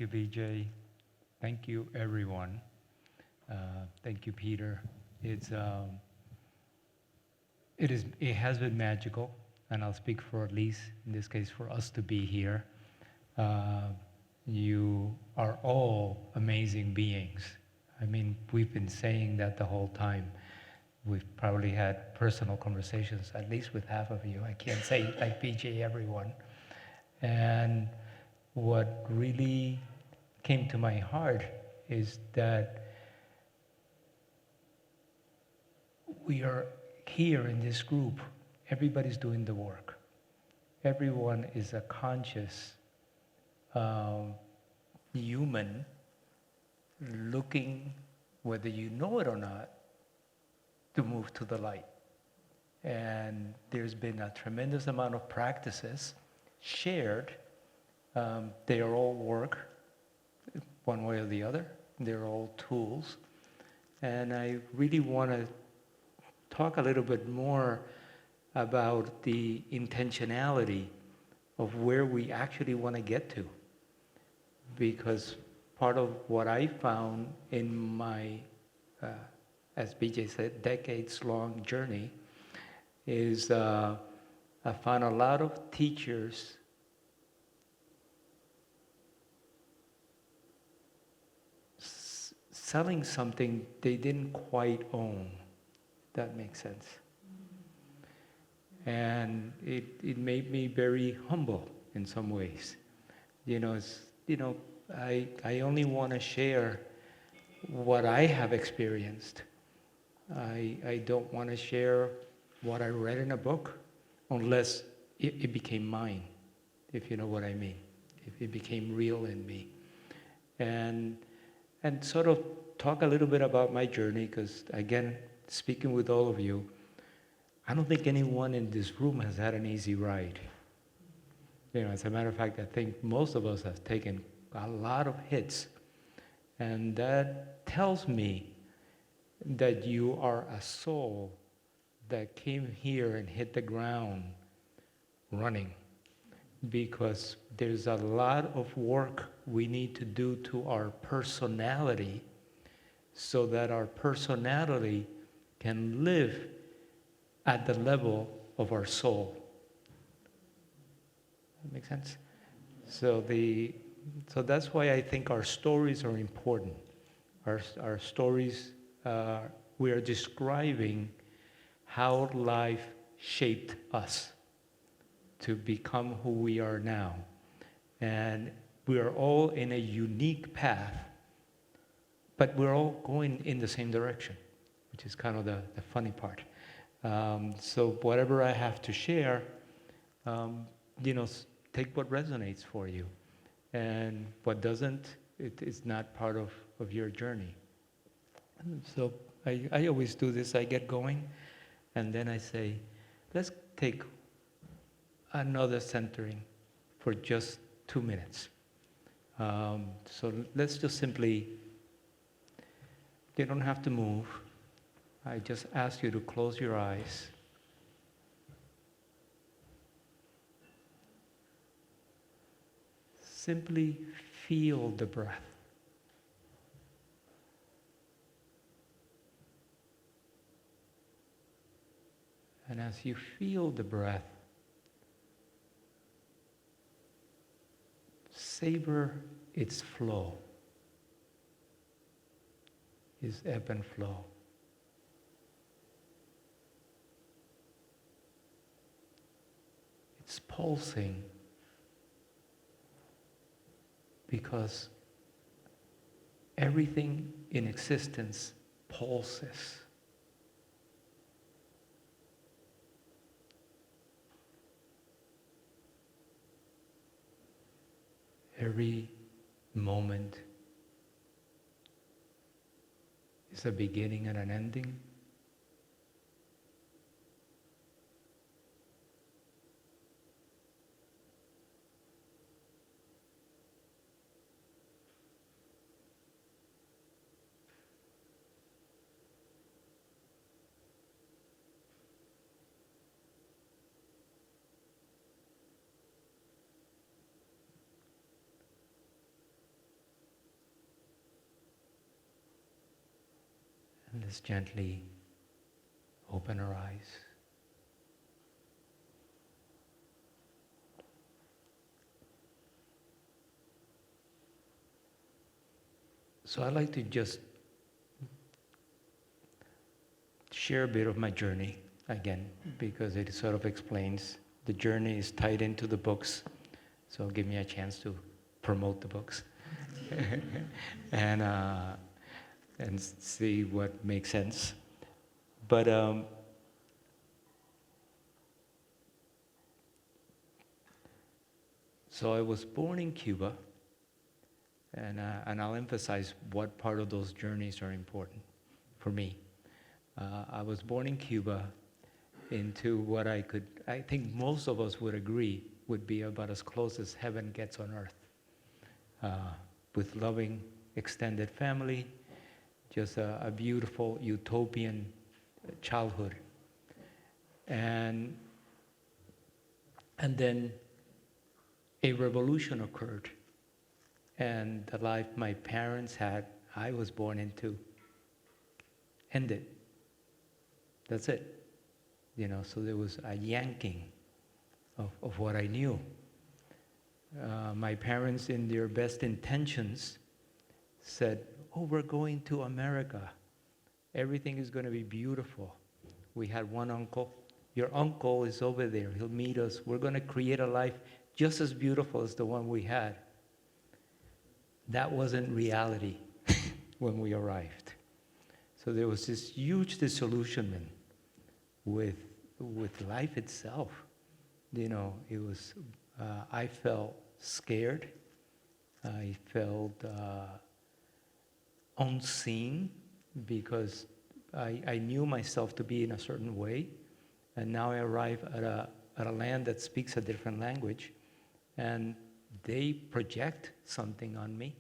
BJ. Thank you, everyone. Thank you, Peter. It's it has been magical, and I'll speak for at least in this case for us to be here. Uh, you are all amazing beings. I mean, we've been saying that the whole time. We've probably had personal conversations, at least with half of you. I can't say like BJ, everyone. And what really came to my heart is that we are here in this group. Everybody's doing the work. Everyone is a conscious human looking, whether you know it or not, to move to the light. And there's been a tremendous amount of practices shared. They are all work, one way or the other. They're all tools. And I really want to talk a little bit more about the intentionality of where we actually want to get to. Because part of what I found in my, as BJ said, decades-long journey is I found a lot of teachers selling something they didn't quite own. That makes sense. And it made me very humble in some ways. I only want to share what I have experienced. I don't want to share what I read in a book unless it became mine, if you know what I mean. If it became real in me. And sort of talk a little bit about my journey, because again, speaking with all of you, I don't think anyone in this room has had an easy ride. As a matter of fact, I think most of us have taken a lot of hits. And that tells me that you are a soul that came here and hit the ground running. Because there's a lot of work we need to do to our personality so that our personality can live at the level of our soul. That makes sense? So that's why I think our stories are important. Our stories, we are describing how life shaped us to become who we are now. And we are all in a unique path, but we're all going in the same direction, which is kind of the funny part. So whatever I have to share, take what resonates for you. And what doesn't, it is not part of your journey. So I always do this. I get going, and then I say, let's take another centering for just 2 minutes. So let's just simply, you don't have to move. I just ask you to close your eyes. Simply feel the breath. And as you feel the breath, savor its flow, its ebb and flow. It's pulsing because everything in existence pulses. Every moment is a beginning and an ending. Let's gently open our eyes. So I'd like to just share a bit of my journey again, because it sort of explains. The journey is tied into the books, so give me a chance to promote the books and see what makes sense. But so I was born in Cuba, and I'll emphasize what part of those journeys are important for me. I was born in Cuba into what I think most of us would agree would be about as close as heaven gets on earth, with loving extended family, just a beautiful utopian childhood. And then a revolution occurred, and the life my parents had, I was born into, ended. That's it. So there was a yanking of what I knew. My parents, in their best intentions, said, "Oh, we're going to America. Everything is going to be beautiful." We had one uncle. "Your uncle is over there. He'll meet us. We're going to create a life just as beautiful as the one we had." That wasn't reality when we arrived. So there was this huge disillusionment with life itself. It was, I felt scared. I felt unseen, because I knew myself to be in a certain way, and now I arrive at a land that speaks a different language, and they project something on me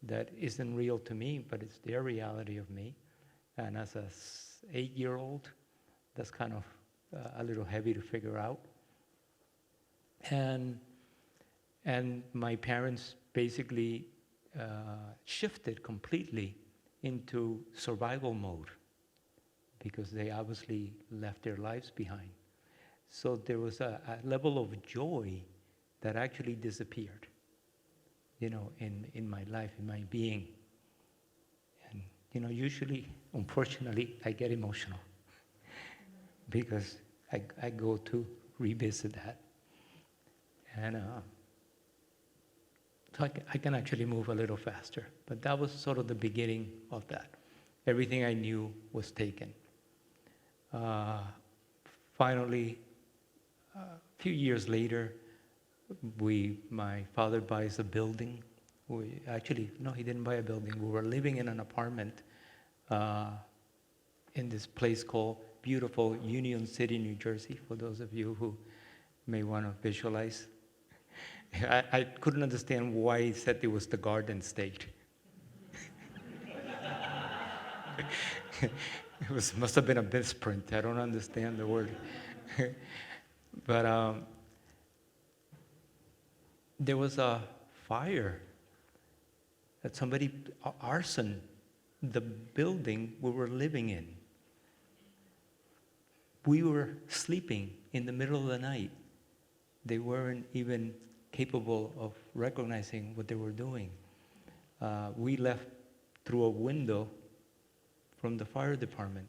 that isn't real to me, but it's their reality of me. And as a 8-year-old, that's kind of a little heavy to figure out. And my parents basically shifted completely into survival mode, because they obviously left their lives behind. So there was a level of joy that actually disappeared, in my life, in my being. And, usually, unfortunately, I get emotional because I go to revisit that. And so I can actually move a little faster. But that was sort of the beginning of that. Everything I knew was taken. Finally, a few years later, my father buys a building. No, he didn't buy a building. We were living in an apartment in this place called beautiful Union City, New Jersey, for those of you who may want to visualize. I couldn't understand why he said it was the Garden State. Must have been a misprint. I don't understand the word. But there was a fire that arson the building we were living in. We were sleeping in the middle of the night. They weren't even capable of recognizing what they were doing. We left through a window from the fire department,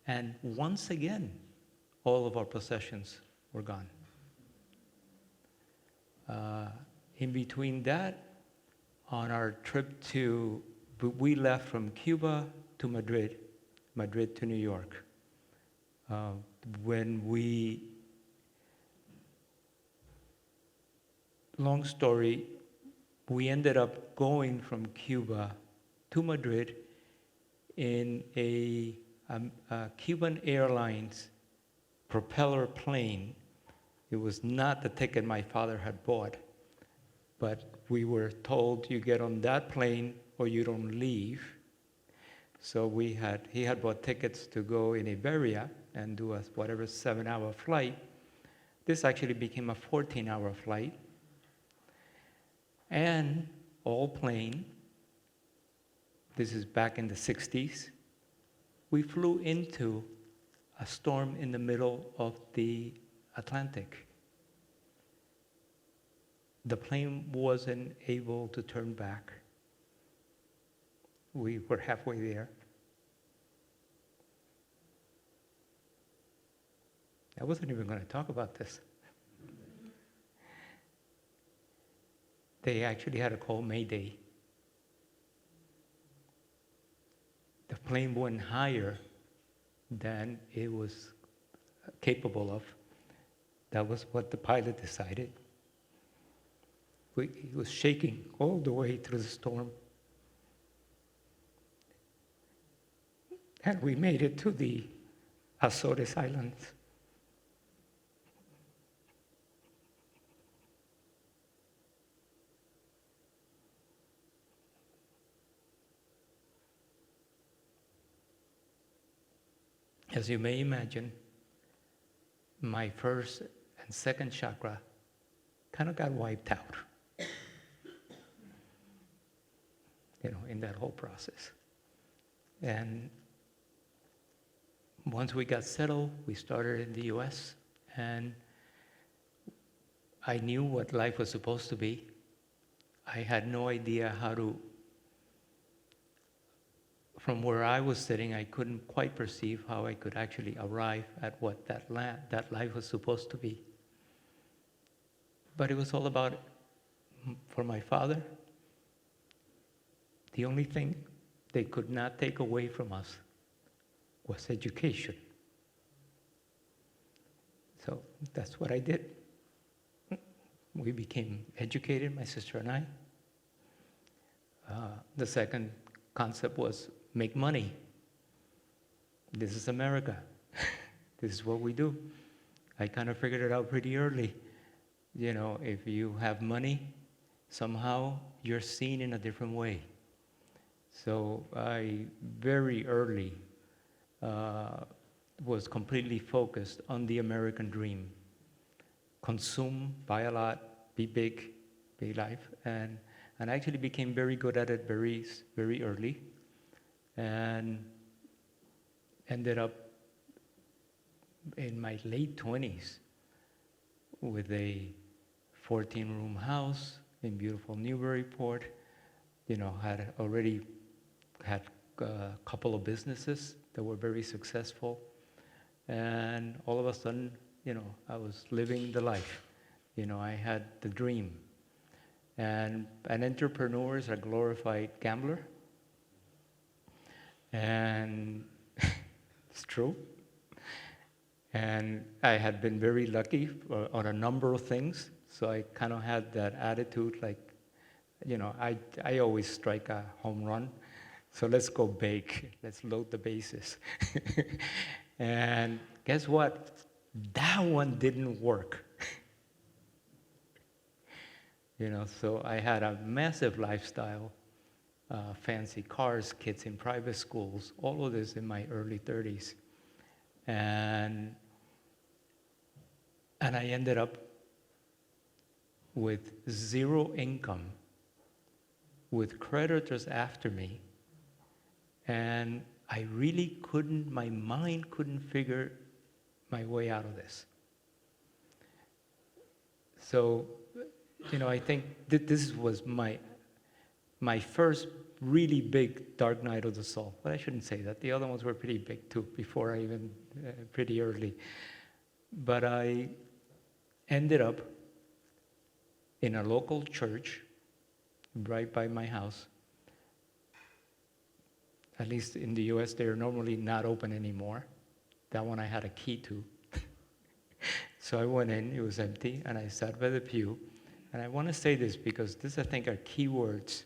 and once again, all of our possessions were gone. In between that, on our trip we left from Cuba to Madrid to New York. Long story, we ended up going from Cuba to Madrid in a Cuban Airlines propeller plane. It was not the ticket my father had bought, but we were told, you get on that plane or you don't leave. So he had bought tickets to go in Iberia and do a 7-hour flight. This actually became a 14-hour flight. And all plane, this is back in the 60s, we flew into a storm in the middle of the Atlantic. The plane wasn't able to turn back. We were halfway there. I wasn't even going to talk about this. They actually had to call Mayday. The plane went higher than it was capable of. That was what the pilot decided. It was shaking all the way through the storm. And we made it to the Azores Islands. As you may imagine, my first and second chakra kind of got wiped out, in that whole process. And once we got settled, we started in the US, and I knew what life was supposed to be. I had no idea how to. From where I was sitting, I couldn't quite perceive how I could actually arrive at what that life was supposed to be. But it was all about, for my father, the only thing they could not take away from us was education. So that's what I did. We became educated, my sister and I. The second concept was make money. This is America. This is what we do. I kind of figured it out pretty early. If you have money, somehow you're seen in a different way. So I very early was completely focused on the American dream. Consume, buy a lot, be big life, and I actually became very good at it very, very early, and ended up in my late 20s with a 14-room house in beautiful Newburyport. Had already had a couple of businesses that were very successful, and all of a sudden, I was living the life. I had the dream. And an entrepreneur is a glorified gambler. And it's true. And I had been very lucky on a number of things. So I kind of had that attitude like, I always strike a home run. So let's go big. Let's load the bases. And guess what? That one didn't work. So I had a massive lifestyle, fancy cars, kids in private schools, all of this in my early 30s. And I ended up with zero income, with creditors after me, and I really my mind couldn't figure my way out of this. So, I think this was my first really big dark night of the soul. But I shouldn't say that. The other ones were pretty big too, before I even, pretty early. But I ended up in a local church right by my house. At least in the US, they're normally not open anymore. That one I had a key to. So I went in, it was empty, and I sat by the pew. And I want to say this because this, I think, are key words.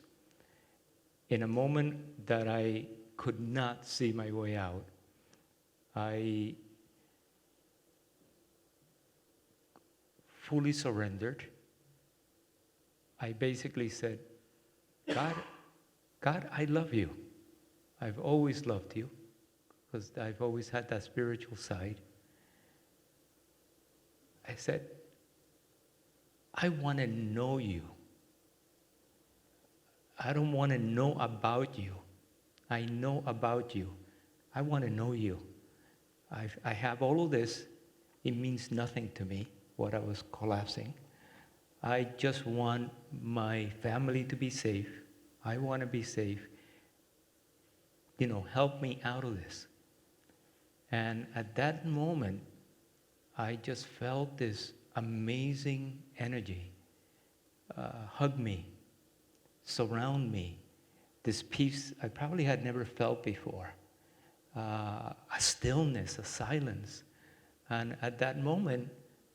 In a moment that I could not see my way out, I fully surrendered. I basically said, God, I love you. I've always loved you because I've always had that spiritual side. I said, I want to know you. I don't want to know about you. I know about you. I want to know you. I have all of this. It means nothing to me, what I was collapsing. I just want my family to be safe. I want to be safe. Help me out of this. And at that moment, I just felt this amazing energy hug me, surround me. This peace I probably had never felt before. A stillness, a silence. And at that moment,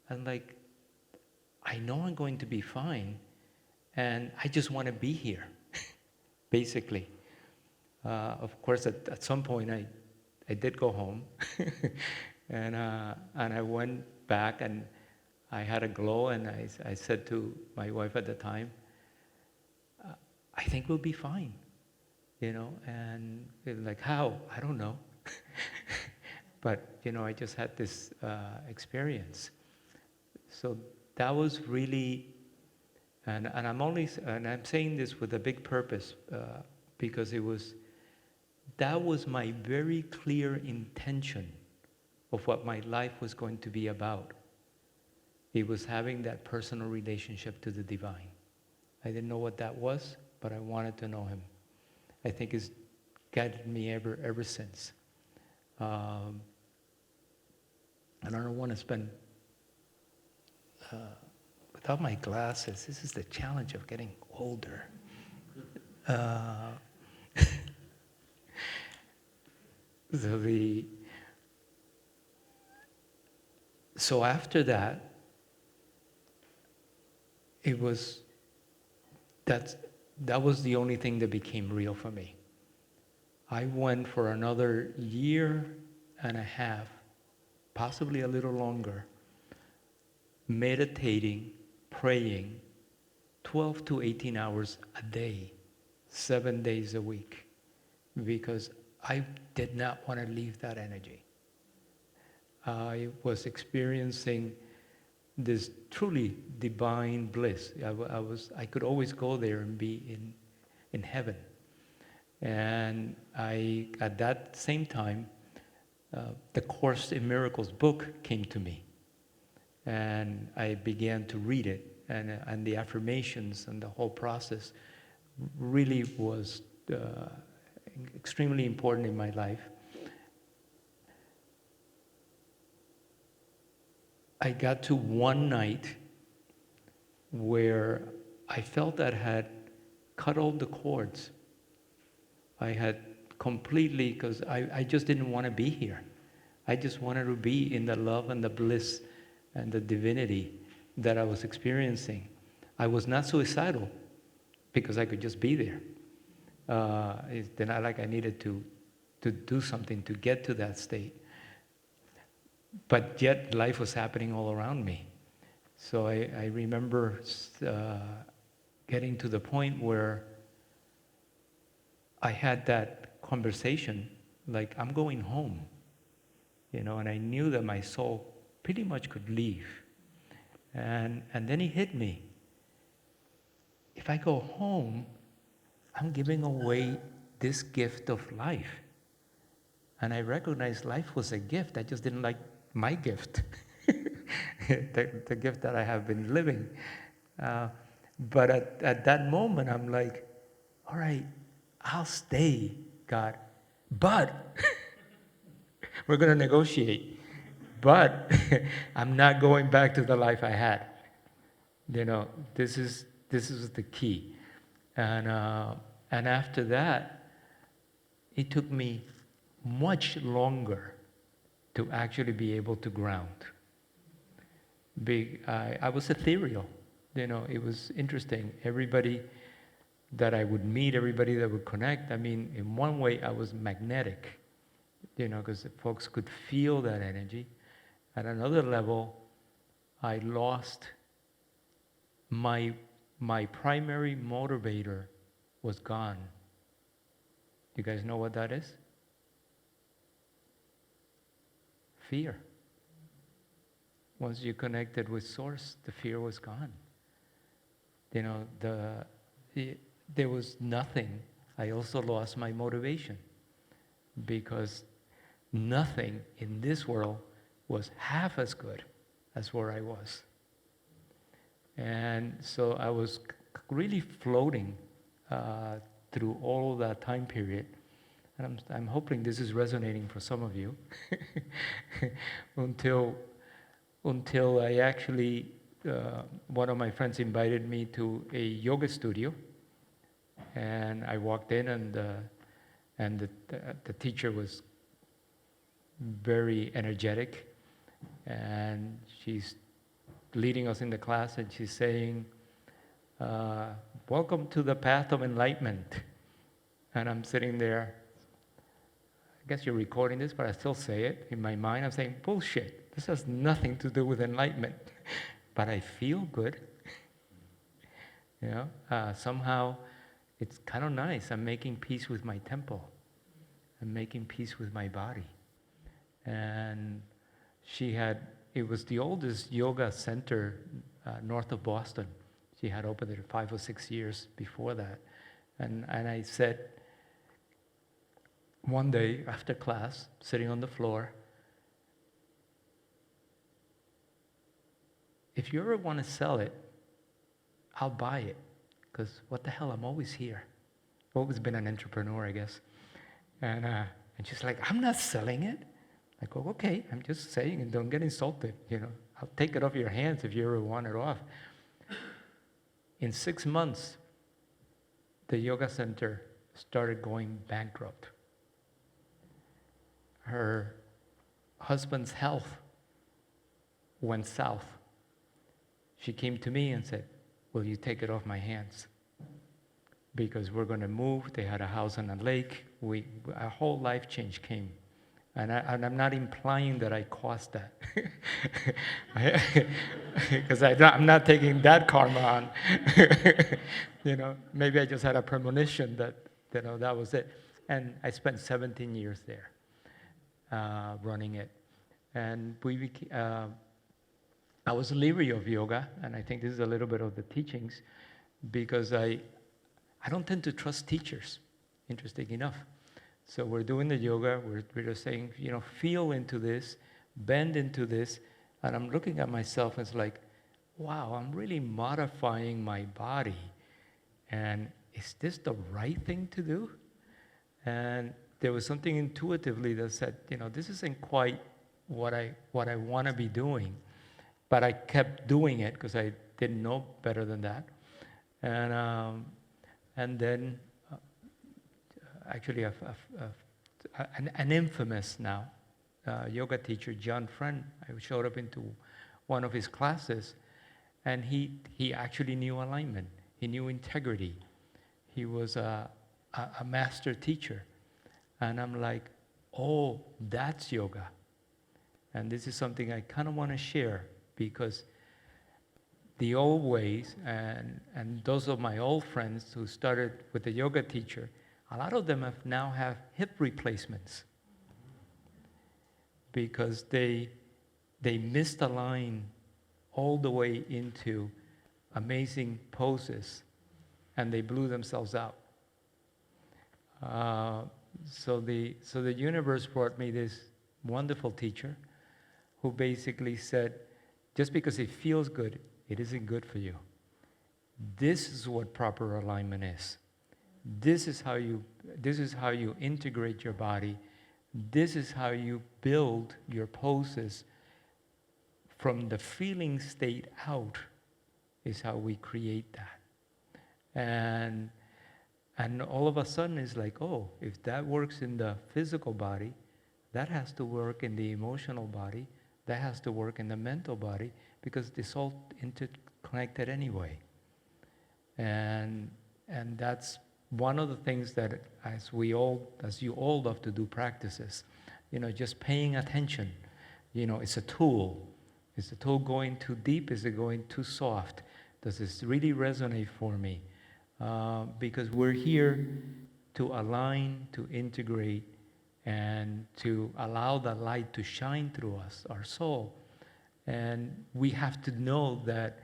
I'm like, I know I'm going to be fine, and I just want to be here, basically. Of course, at some point, I did go home, and I went back, and I had a glow, and I said to my wife at the time, I think we'll be fine, and they're like, how? I don't know. But, I just had this experience. So that was really, and I'm saying this with a big purpose, because that was my very clear intention of what my life was going to be about. It was having that personal relationship to the divine. I didn't know what that was, but I wanted to know him. I think it's guided me ever since. And I don't want to spend, without my glasses, this is the challenge of getting older. So after that, that was the only thing that became real for me. I went for another year and a half, possibly a little longer, meditating, praying, 12 to 18 hours a day, 7 days a week, because I did not want to leave that energy. I was experiencing this truly divine bliss. I could always go there and be in heaven. And at that same time, the Course in Miracles book came to me. And I began to read it. And the affirmations and the whole process really was extremely important in my life. I got to one night where I felt that I had cut all the cords. I had completely, because I just didn't want to be here. I just wanted to be in the love and the bliss and the divinity that I was experiencing. I was not suicidal because I could just be there. It's not like I needed to do something to get to that state. But yet life was happening all around me. So I remember getting to the point where I had that conversation, like, I'm going home, and I knew that my soul pretty much could leave. And then it hit me. If I go home, I'm giving away this gift of life. And I recognized life was a gift. I just didn't like my gift, the gift that I have been living. But at that moment, I'm like, all right, I'll stay, God. But we're going to negotiate. But I'm not going back to the life I had. This is the key. And after that, it took me much longer to actually be able to ground. I was ethereal. It was interesting. Everybody that I would meet, everybody that would connect, in one way I was magnetic, because folks could feel that energy. At another level, I lost my primary motivator was gone. You guys know what that is? Fear. Once you connected with Source, the fear was gone. There was nothing. I also lost my motivation because nothing in this world was half as good as where I was. And so I was really floating through all that time period. And I'm hoping this is resonating for some of you. until I actually, one of my friends invited me to a yoga studio. And I walked in, and the teacher was very energetic. And she's leading us in the class, and she's saying, welcome to the path of enlightenment. And I'm sitting there. I guess you're recording this, but I still say it. In my mind, I'm saying, bullshit. This has nothing to do with enlightenment. But I feel good. Somehow it's kind of nice. I'm making peace with my temple. I'm making peace with my body. And it was the oldest yoga center north of Boston. She had opened it 5 or 6 years before that. And I said, one day after class, sitting on the floor, if you ever want to sell it, I'll buy it. Because what the hell, I'm always here. I've always been an entrepreneur, I guess. And she's like, I'm not selling it. I go, okay, I'm just saying, and don't get insulted. I'll take it off your hands if you ever want it off. In 6 months, the yoga center started going bankrupt. Her husband's health went south. She came to me and said, will you take it off my hands? Because we're going to move. They had a house on a lake. A whole life change came. And I'm not implying that I caused that. Because I'm not taking that karma on. Maybe I just had a premonition that that was it. And I spent 17 years there running it. And I was leery of yoga, and I think this is a little bit of the teachings, because I don't tend to trust teachers, interesting enough. So we're doing the yoga, we're just saying, feel into this, bend into this, and I'm looking at myself and it's like, wow, I'm really modifying my body, and is this the right thing to do? And there was something intuitively that said, this isn't quite what I want to be doing, but I kept doing it because I didn't know better than that, and then. Actually, an infamous now yoga teacher, John Friend, I showed up into one of his classes, and he actually knew alignment. He knew integrity. He was a master teacher. And I'm like, oh, that's yoga. And this is something I kind of want to share, because the old ways, and those of my old friends who started with the yoga teacher, a lot of them now have hip replacements because they misalign all the way into amazing poses, and they blew themselves out. So the universe brought me this wonderful teacher who basically said, just because it feels good, it isn't good for you. This is what proper alignment is. This is how you integrate your body. This is how you build your poses from the feeling state out, is how we create that. And all of a sudden it's like, oh, if that works in the physical body, that has to work in the emotional body, that has to work in the mental body, because it's all interconnected anyway. And that's one of the things that as you all love to do practices, just paying attention, it's a tool. Is the tool going too deep? Is it going too soft? Does this really resonate for me? Because we're here to align, to integrate, and to allow the light to shine through us, our soul. And we have to know that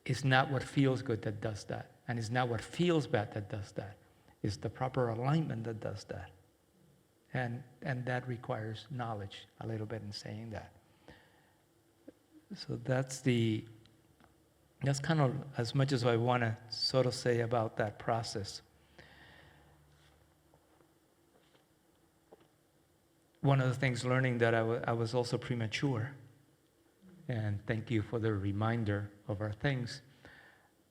it's not what feels good that does that. And it's not what feels bad that does that. It's the proper alignment that does that. And that requires knowledge a little bit in saying that. So that's kind of as much as I want to sort of say about that process. One of the things learning that I was also premature, and thank you for the reminder of our things.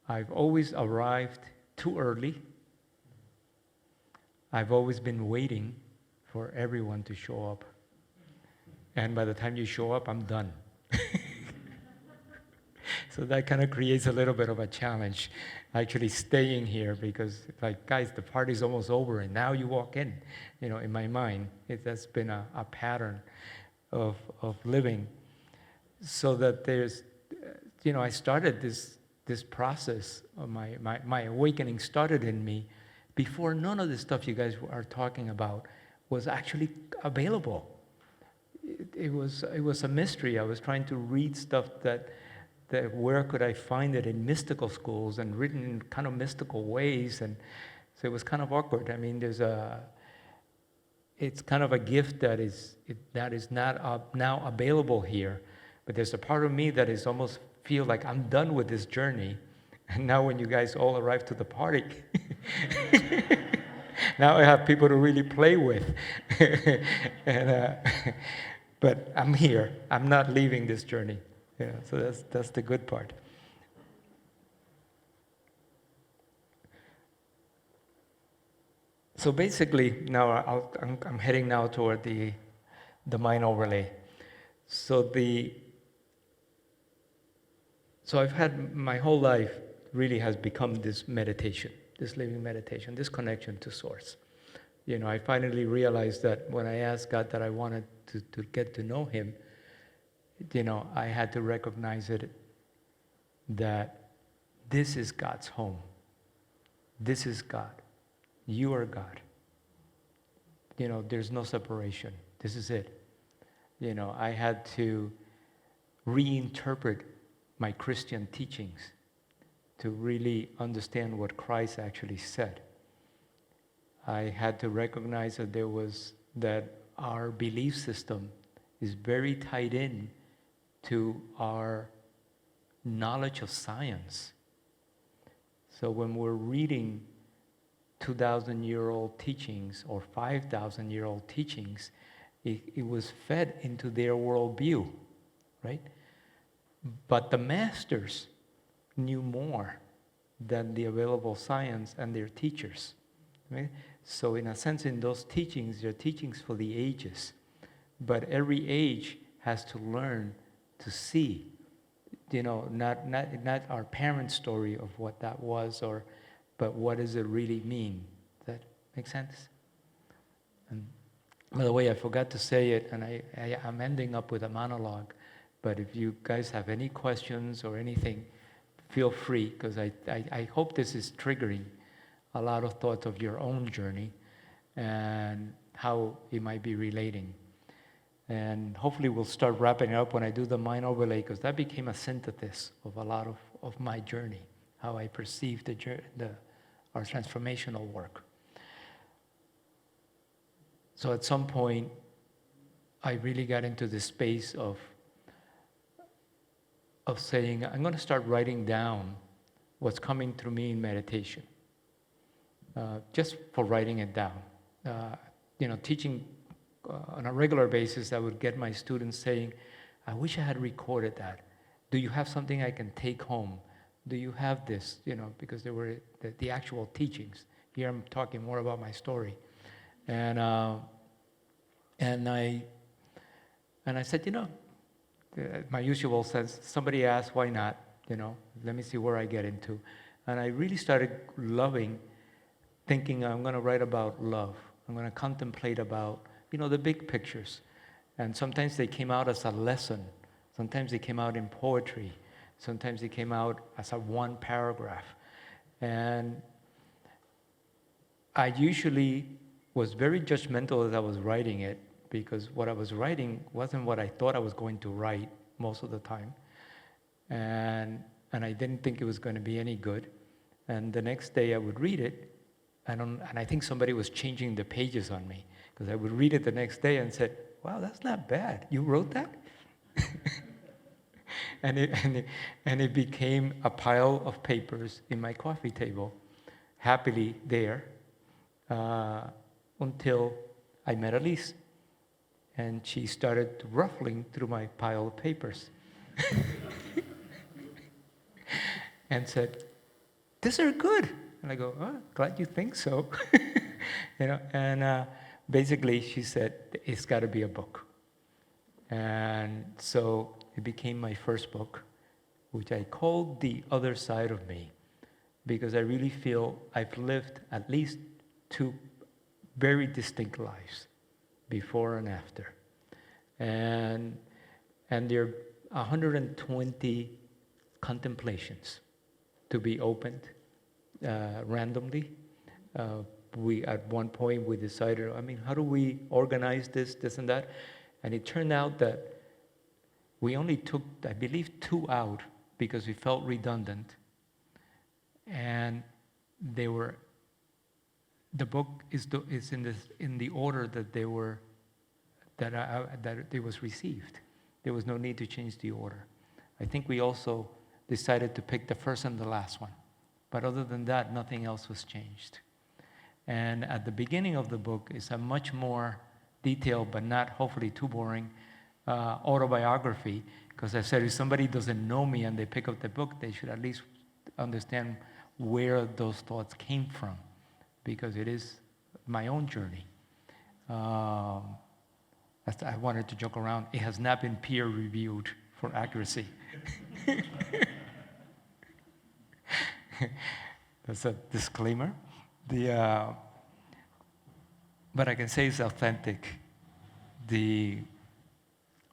I've always arrived too early. I've always been waiting for everyone to show up. And by the time you show up, I'm done. So that kind of creates a little bit of a challenge, actually staying here, because like, guys, the party's almost over and now you walk in. In my mind, that's been a pattern of living. So that there's, I started this process of my awakening started in me before none of the stuff you guys are talking about was actually available. It was a mystery. I was trying to read stuff that where could I find it in mystical schools and written in kind of mystical ways, and so it was kind of awkward. I mean, it's kind of a gift that is not now available here, but there's a part of me that is almost feel like I'm done with this journey, and now when you guys all arrive to the party, now I have people to really play with, but I'm here. I'm not leaving this journey. Yeah, so that's the good part. So basically, now I'm heading now toward the mind overlay. So I've had my whole life really has become this meditation, this living meditation, this connection to Source. I finally realized that when I asked God that I wanted to get to know Him, I had to recognize it, that this is God's home. This is God. You are God. There's no separation. This is it. I had to reinterpret my Christian teachings to really understand what Christ actually said. I had to recognize that our belief system is very tied in to our knowledge of science. So when we're reading 2,000-year-old teachings or 5,000-year-old teachings, it was fed into their worldview, right? But the masters knew more than the available science and their teachers, right? So in a sense, in those teachings, they're teachings for the ages. But every age has to learn to see, not our parents' story of what that was, but what does it really mean? Does that make sense? And by the way, I forgot to say it, and I'm ending up with a monologue, but if you guys have any questions or anything, feel free, because I hope this is triggering a lot of thoughts of your own journey and how it might be relating. And hopefully we'll start wrapping it up when I do the mind overlay, because that became a synthesis of a lot of my journey, how I perceive our transformational work. So at some point, I really got into this space of saying, I'm going to start writing down what's coming through me in meditation, just for writing it down. Teaching on a regular basis, I would get my students saying, I wish I had recorded that. Do you have something I can take home? Do you have this? Because there were the actual teachings. Here I'm talking more about my story. And I said, my usual sense, somebody asked, why not? Let me see where I get into. And I really started loving, thinking I'm going to write about love. I'm going to contemplate about, the big pictures. And sometimes they came out as a lesson. Sometimes they came out in poetry. Sometimes they came out as a one paragraph. And I usually was very judgmental as I was writing it, because what I was writing wasn't what I thought I was going to write most of the time. And I didn't think it was going to be any good. And the next day I would read it, and I think somebody was changing the pages on me, because I would read it the next day and say, wow, that's not bad. You wrote that? and it became a pile of papers in my coffee table, happily there, until I met Elise. And she started ruffling through my pile of papers and said, "These are good." And I go, "Oh, glad you think so." And basically she said, "It's got to be a book." And so it became my first book, which I called The Other Side of Me, because I really feel I've lived at least two very distinct lives, before and after. And there are 120 contemplations to be opened randomly. At one point we decided, how do we organize this and that? And it turned out that we only took, I believe, 2 out because we felt redundant. And they were, the book is in the order that they were, that it was received. There was no need to change the order. I think we also decided to pick the first and the last one. But other than that, nothing else was changed. And at the beginning of the book is a much more detailed, but not hopefully too boring, autobiography. Because I said, if somebody doesn't know me and they pick up the book, they should at least understand where those thoughts came from, because it is my own journey. I wanted to joke around. It has not been peer reviewed for accuracy. That's a disclaimer. But I can say it's authentic.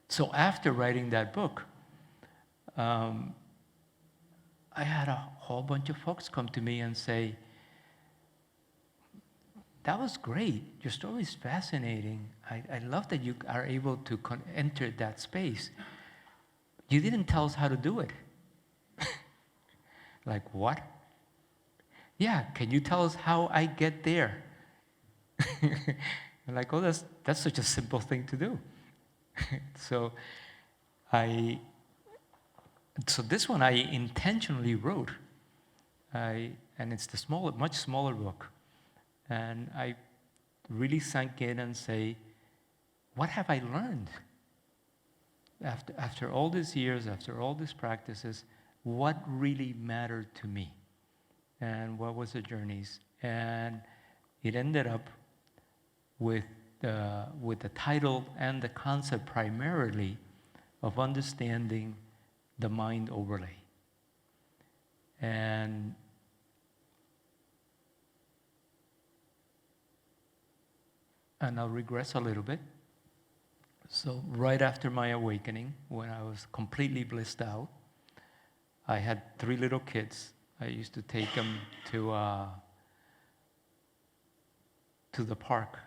So after writing that book, I had a whole bunch of folks come to me and say, "That was great. Your story is fascinating. I love that you are able to enter that space. You didn't tell us how to do it." Like, what? "Yeah, can you tell us how I get there?" I'm like, "Oh, that's such a simple thing to do." So this one I intentionally wrote, and it's much smaller book, and I really sank in and say, what have I learned? After all these years, after all these practices, what really mattered to me? And what was the journeys? And it ended up with the title and the concept primarily of understanding the mind overlay. And I'll regress a little bit. So right after my awakening, when I was completely blissed out, I had 3 little kids. I used to take them to the park,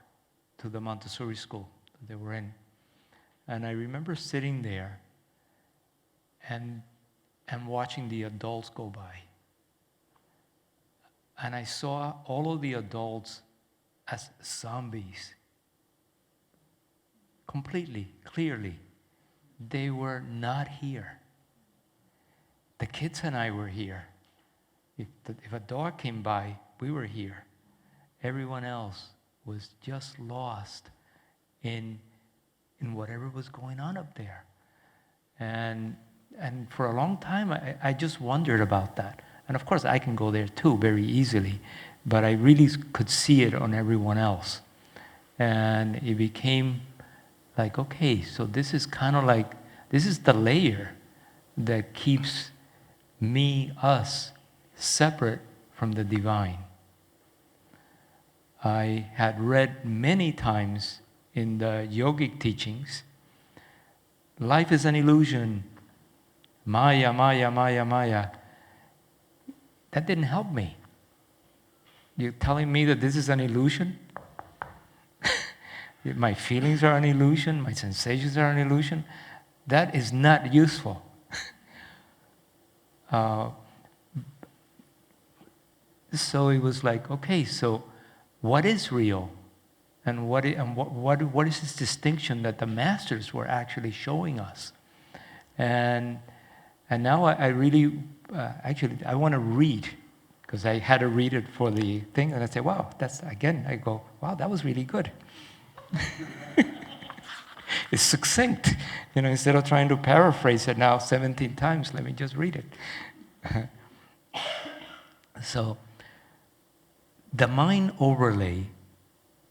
to the Montessori school that they were in. And I remember sitting there and watching the adults go by. And I saw all of the adults as zombies. Completely, clearly. They were not here. The kids and I were here. If a dog came by, we were here. Everyone else was just lost in whatever was going on up there. And for a long time, I just wondered about that. And of course, I can go there too very easily, but I really could see it on everyone else. And it became like, okay, so this is kind of like, this is the layer that keeps us, separate from the divine. I had read many times in the yogic teachings, life is an illusion, Maya, Maya, Maya, Maya. That didn't help me. You're telling me that this is an illusion? My feelings are an illusion, my sensations are an illusion? That is not useful. So it was like, okay, so what is real? And what is this distinction that the masters were actually showing us? And now I really, actually, I want to read, because I had to read it for the thing, and I say, wow, I go, wow, that was really good. It's succinct. Instead of trying to paraphrase it now 17 times, let me just read it. So, the mind overlay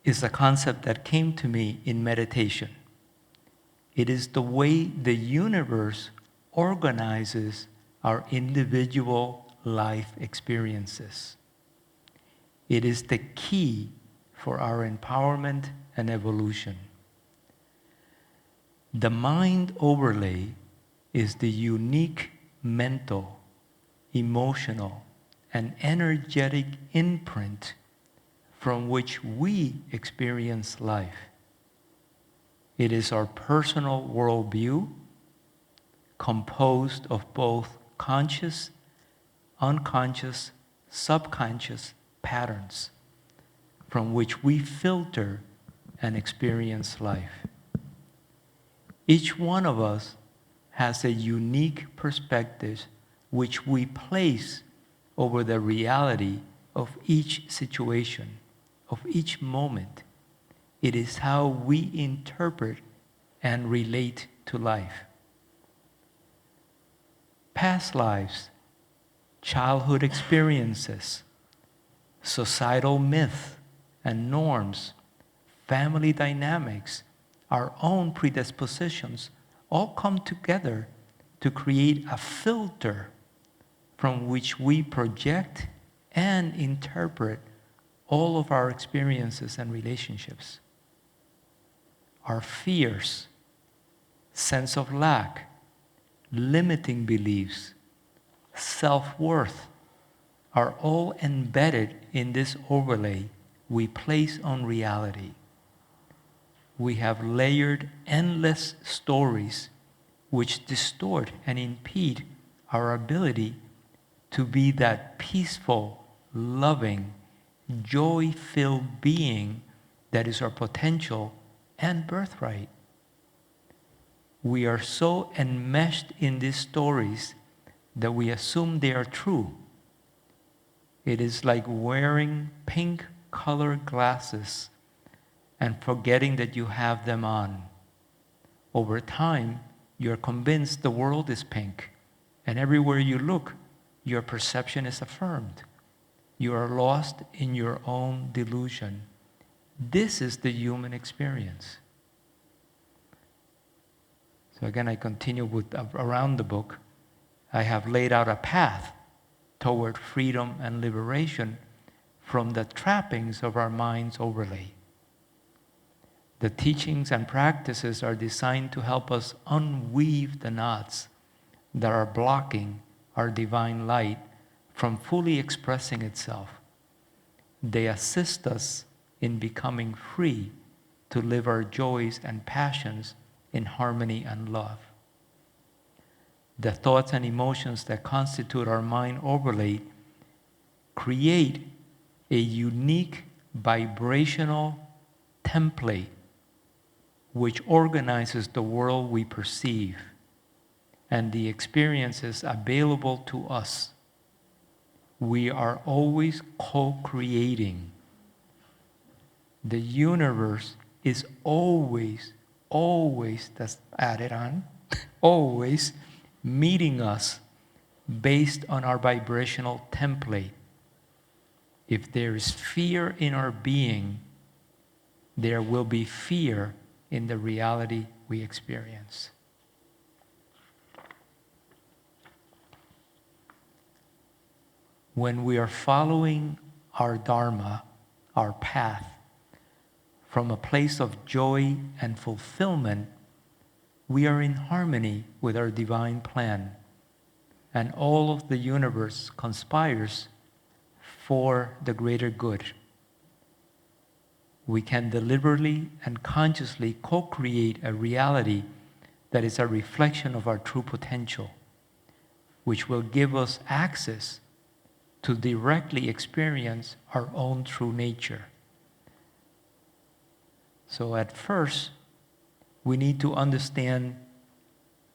is a concept that came to me in meditation. It is the way the universe organizes our individual life experiences. It is the key for our empowerment and evolution. The mind overlay is the unique mental, emotional, and energetic imprint from which we experience life. It is our personal worldview, composed of both conscious, unconscious, subconscious patterns from which we filter and experience life. Each one of us has a unique perspective which we place over the reality of each situation, of each moment. It is how we interpret and relate to life. Past lives, childhood experiences, societal myths and norms, family dynamics, our own predispositions all come together to create a filter from which we project and interpret all of our experiences and relationships. Our fears, sense of lack, limiting beliefs, self-worth are all embedded in this overlay we place on reality. We have layered endless stories which distort and impede our ability to be that peaceful, loving, joy-filled being that is our potential and birthright. We are so enmeshed in these stories that we assume they are true. It is like wearing pink-colored glasses and forgetting that you have them on. Over time, you're convinced the world is pink, and everywhere you look, your perception is affirmed. You are lost in your own delusion. This is the human experience. So again, I continue with around the book. I have laid out a path toward freedom and liberation from the trappings of our mind's overlay. The teachings and practices are designed to help us unweave the knots that are blocking our divine light from fully expressing itself. They assist us in becoming free to live our joys and passions in harmony and love. The thoughts and emotions that constitute our mind overlay create a unique vibrational template which organizes the world we perceive and the experiences available to us. We are always co-creating. The universe is always, that's added on, always meeting us based on our vibrational template. If there is fear in our being, there will be fear in the reality we experience. When we are following our Dharma, our path, from a place of joy and fulfillment, we are in harmony with our divine plan, and all of the universe conspires for the greater good. We can deliberately and consciously co-create a reality that is a reflection of our true potential, which will give us access to directly experience our own true nature. So at first, we need to understand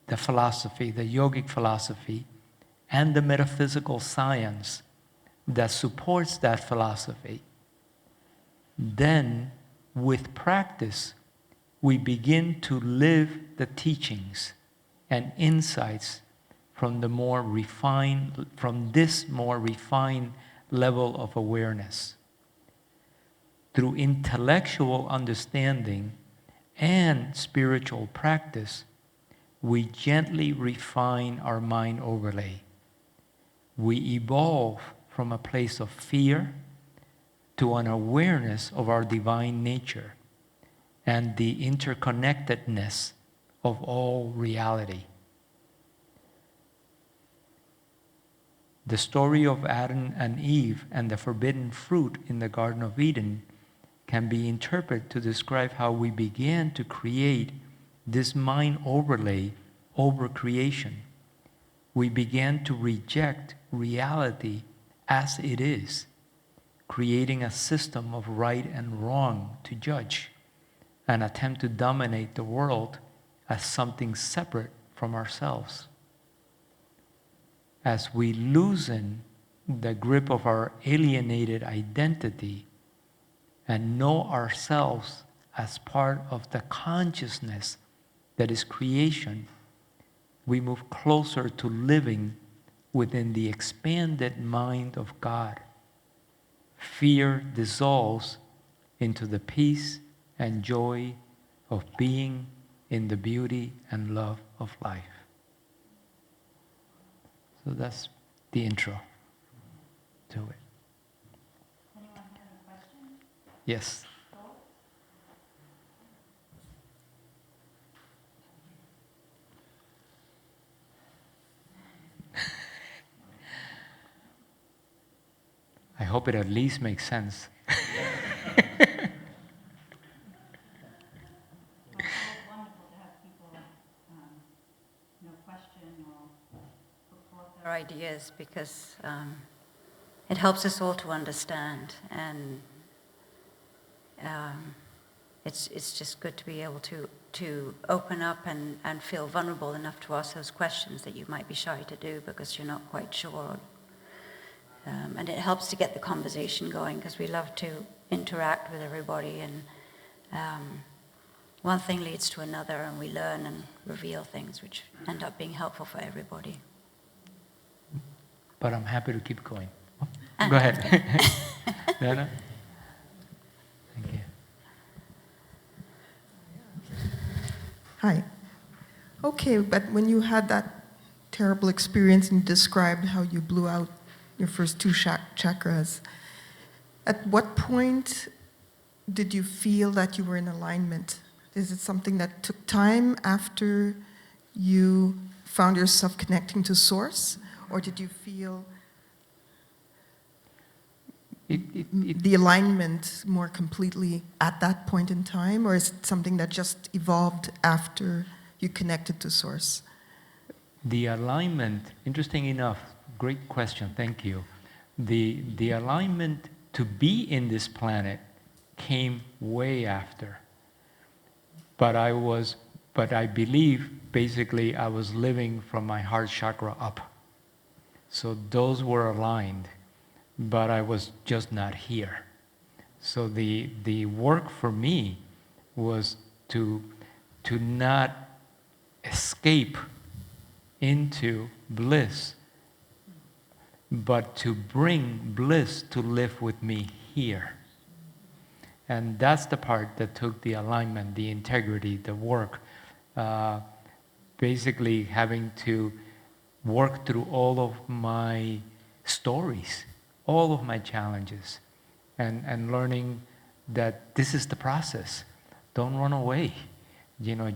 the philosophy, the yogic philosophy, and the metaphysical science that supports that philosophy. Then, with practice, we begin to live the teachings and insights from this more refined level of awareness. Through intellectual understanding and spiritual practice, we gently refine our mind overlay. We evolve from a place of fear to an awareness of our divine nature and the interconnectedness of all reality. The story of Adam and Eve and the forbidden fruit in the Garden of Eden can be interpreted to describe how we began to create this mind overlay over creation. We began to reject reality as it is, creating a system of right and wrong to judge, and attempt to dominate the world as something separate from ourselves. As we loosen the grip of our alienated identity and know ourselves as part of the consciousness that is creation, we move closer to living within the expanded mind of God. Fear dissolves into the peace and joy of being in the beauty and love of life. So that's the intro to it. Anyone have a question? Yes. I hope it at least makes sense. Well, it's wonderful to have people, question or put forth their ideas, because it helps us all to understand, and it's just good to be able to open up and feel vulnerable enough to ask those questions that you might be shy to do because you're not quite sure. And it helps to get the conversation going, because we love to interact with everybody, and one thing leads to another, and we learn and reveal things which end up being helpful for everybody. But I'm happy to keep going. Go ahead. Nana? Thank you. Hi. Okay, but when you had that terrible experience and described how you blew out your first two chakras, at what point did you feel that you were in alignment? Is it something that took time after you found yourself connecting to Source? Or did you feel the alignment more completely at that point in time? Or is it something that just evolved after you connected to Source? The alignment, interesting enough, great question, thank you. The alignment to be in this planet came way after. But I believe basically I was living from my heart chakra up. So those were aligned, but I was just not here. So the work for me was to not escape into bliss, but to bring bliss to live with me here. And that's the part that took the alignment, the integrity, the work. Basically having to work through all of my stories, all of my challenges, and learning that this is the process. Don't run away.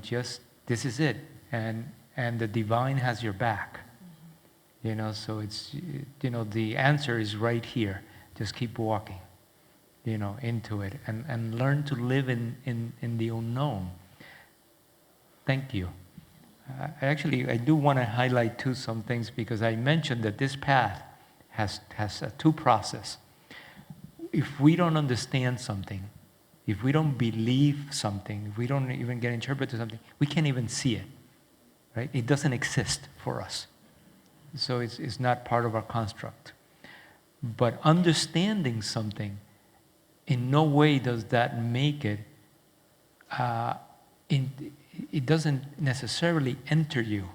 Just this is it. And the divine has your back. So it's, the answer is right here. Just keep walking, into it, and learn to live in the unknown. Thank you. I do want to highlight too some things, because I mentioned that this path has a two process. If we don't understand something, if we don't believe something, if we don't even get interpreted something, we can't even see it, right? It doesn't exist for us. So it's not part of our construct. But understanding something, in no way does that make it, it doesn't necessarily enter you.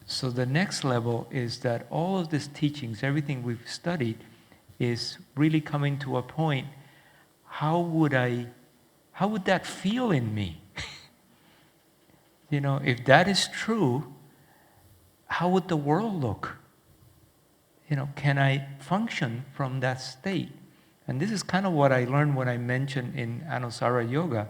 So the next level is that all of these teachings, everything we've studied, is really coming to a point, how would that feel in me? If that is true, how would the world look? Can I function from that state? And this is kind of what I learned when I mentioned in Anusara Yoga,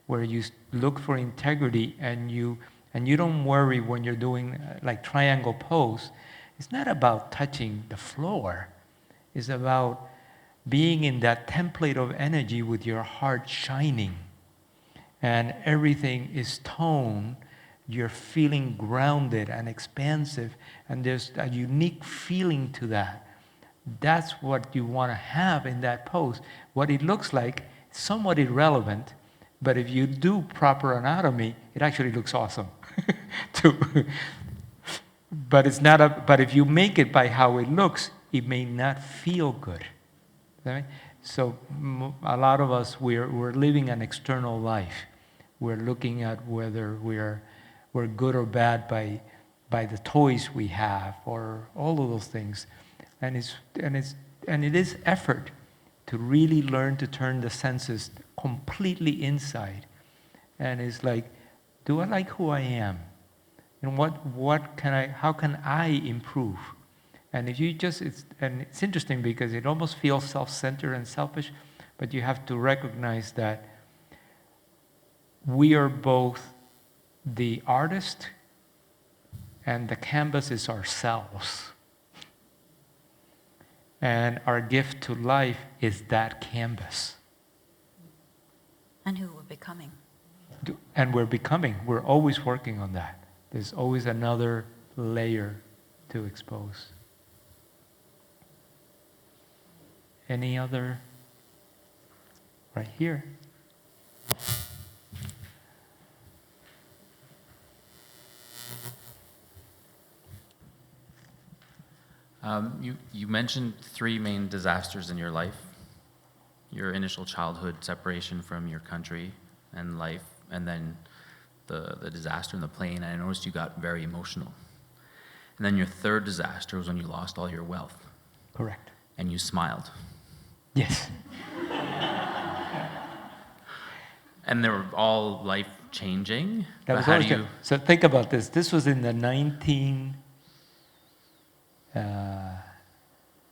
where you look for integrity and you don't worry when you're doing like triangle pose. It's not about touching the floor. It's about being in that template of energy with your heart shining. And everything is toned. You're feeling grounded and expansive. And there's a unique feeling to that. That's what you want to have in that pose. What it looks like is somewhat irrelevant. But if you do proper anatomy, it actually looks awesome, too. But if you make it by how it looks, it may not feel good. Right? So a lot of us, we're living an external life. We're looking at whether we're good or bad by the toys we have, or all of those things, and it is effort to really learn to turn the senses completely inside. And it's like, do I like who I am? And how can I improve? And if you it's interesting because it almost feels self-centered and selfish, but you have to recognize that we are both the artist and the canvas is ourselves. And our gift to life is that canvas. And who we're becoming. And we're always working on that. There's always another layer to expose. Any other? Right here. You mentioned 3 main disasters in your life. Your initial childhood separation from your country and life, and then the disaster in the plane. And I noticed you got very emotional. And then your 3rd disaster was when you lost all your wealth. Correct. And you smiled. Yes. And they were all life-changing. So think about this. This was in the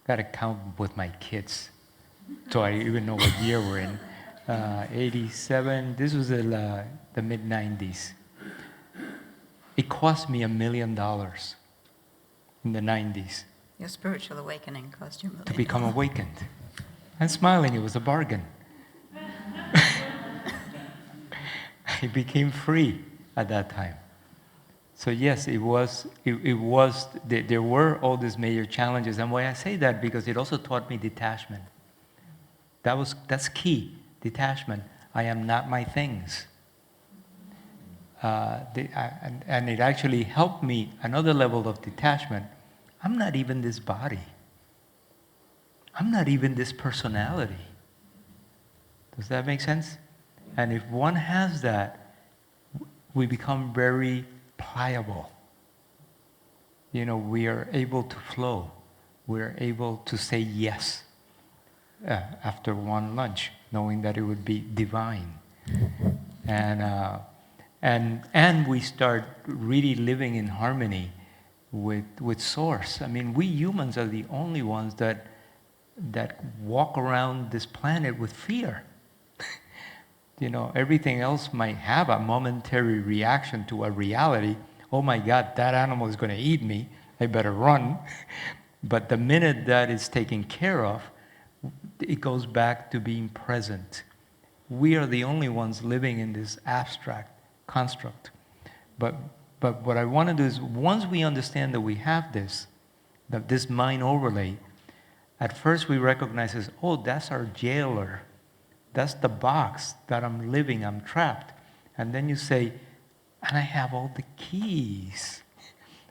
gotta count with my kids, so I even know what year we're in. 87. This was the mid-90s. It cost me $1 million in the 90s. Your spiritual awakening cost you $1 million. To become awakened. I'm smiling. It was a bargain. I became free at that time. So yes, there were all these major challenges. And why I say that, because it also taught me detachment. That's key, detachment. I am not my things. And it actually helped me, another level of detachment. I'm not even this body. I'm not even this personality. Does that make sense? And if one has that, we become very pliable. We are able to flow. We're able to say yes after one lunch, knowing that it would be divine. And we start really living in harmony with Source. I mean, we humans are the only ones that walk around this planet with fear. Everything else might have a momentary reaction to a reality. Oh my God, that animal is going to eat me. I better run. But the minute that is taken care of, it goes back to being present. We are the only ones living in this abstract construct. But what I want to do is, once we understand that we have this mind overlay, at first we recognize as, oh, that's our jailer. That's the box that I'm living, I'm trapped. And then you say, and I have all the keys.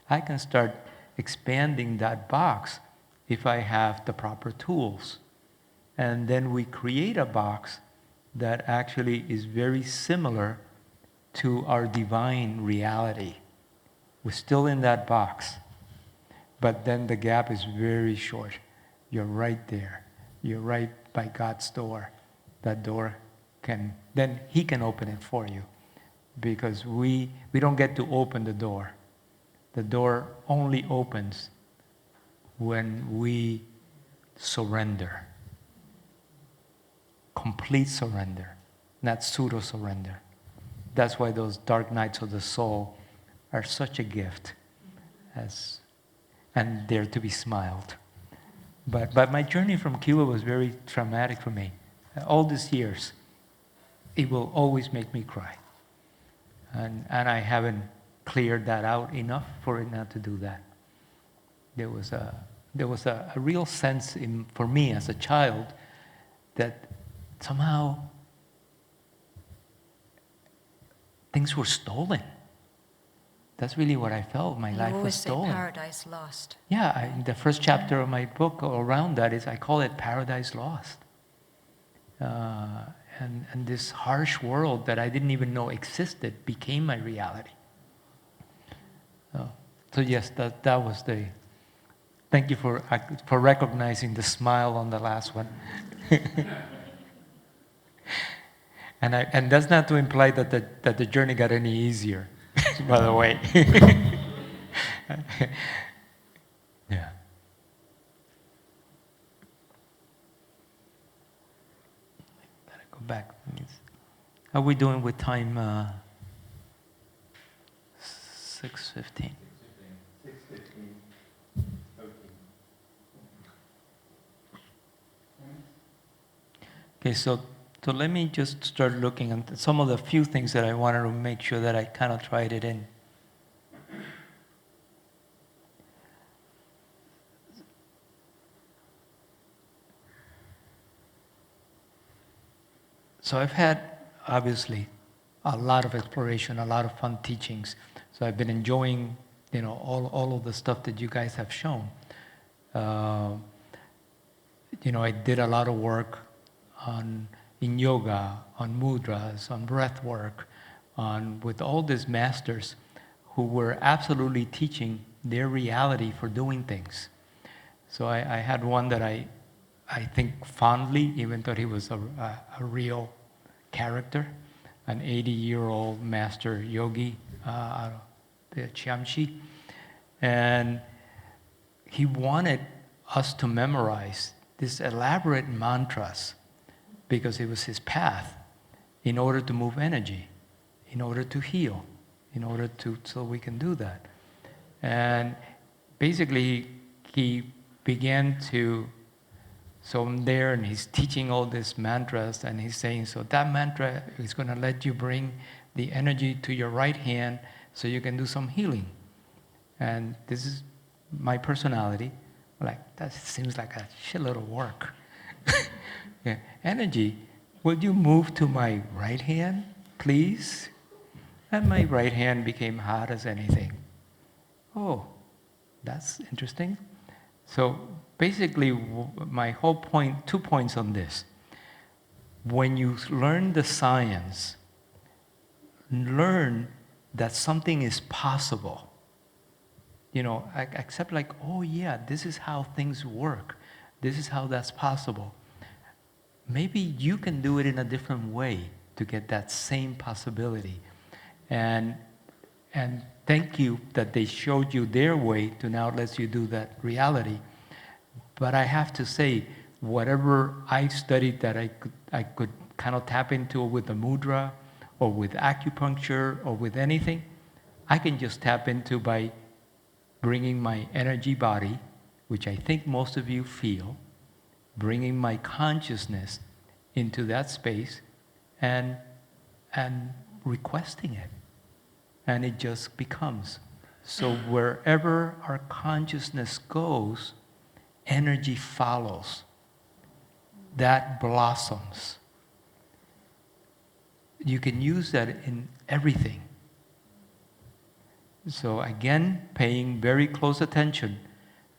I can start expanding that box if I have the proper tools. And then we create a box that actually is very similar to our divine reality. We're still in that box, but then the gap is very short. You're right there. You're right by God's door. That door then He can open it for you, because we don't get to open the door. The door only opens when we surrender. Complete surrender, not pseudo surrender. That's why those dark nights of the soul are such a gift, and they're to be smiled. But my journey from Cuba was very traumatic for me. All these years, it will always make me cry. And I haven't cleared that out enough for it not to do that. There was a real sense for me as a child that somehow things were stolen. That's really what I felt. My life was stolen. You always say paradise lost. Yeah, the first chapter of my book around that is, I call it Paradise Lost. And this harsh world that I didn't even know existed became my reality. So yes, that was the... Thank you for recognizing the smile on the last one. And that's not to imply that the journey got any easier, by the way. Yeah. Gotta go back. How are we doing with time? 6:15. Okay, so let me just start looking at some of the few things that I wanted to make sure that I kind of tried it in. So I've had, obviously, a lot of exploration, a lot of fun teachings. So I've been enjoying, all of the stuff that you guys have shown. I did a lot of work in yoga, on mudras, on breath work, with all these masters who were absolutely teaching their reality for doing things. So I had one that I think fondly, even though he was a real character, an 80-year-old master yogi, the Chiamchi. And he wanted us to memorize these elaborate mantras because it was his path in order to move energy, in order to heal, so we can do that. And basically, he began so I'm there and he's teaching all these mantras and he's saying, so that mantra is going to let you bring the energy to your right hand so you can do some healing. And this is my personality. Like, that seems like a shitload of work. Yeah. Energy, will you move to my right hand, please? And my right hand became hot as anything. Oh, that's interesting. So basically, my whole point, 2 points on this. When you learn the science, learn that something is possible. Accept like, oh yeah, this is how things work. This is how that's possible. Maybe you can do it in a different way to get that same possibility. And thank you that they showed you their way to now let you do that reality. But I have to say, whatever I studied that I could kind of tap into with the mudra or with acupuncture or with anything, I can just tap into by bringing my energy body, which I think most of you feel, bringing my consciousness into that space and requesting it. And it just becomes. So wherever our consciousness goes, energy follows. That blossoms. you can use that in everything. So again, paying very close attention.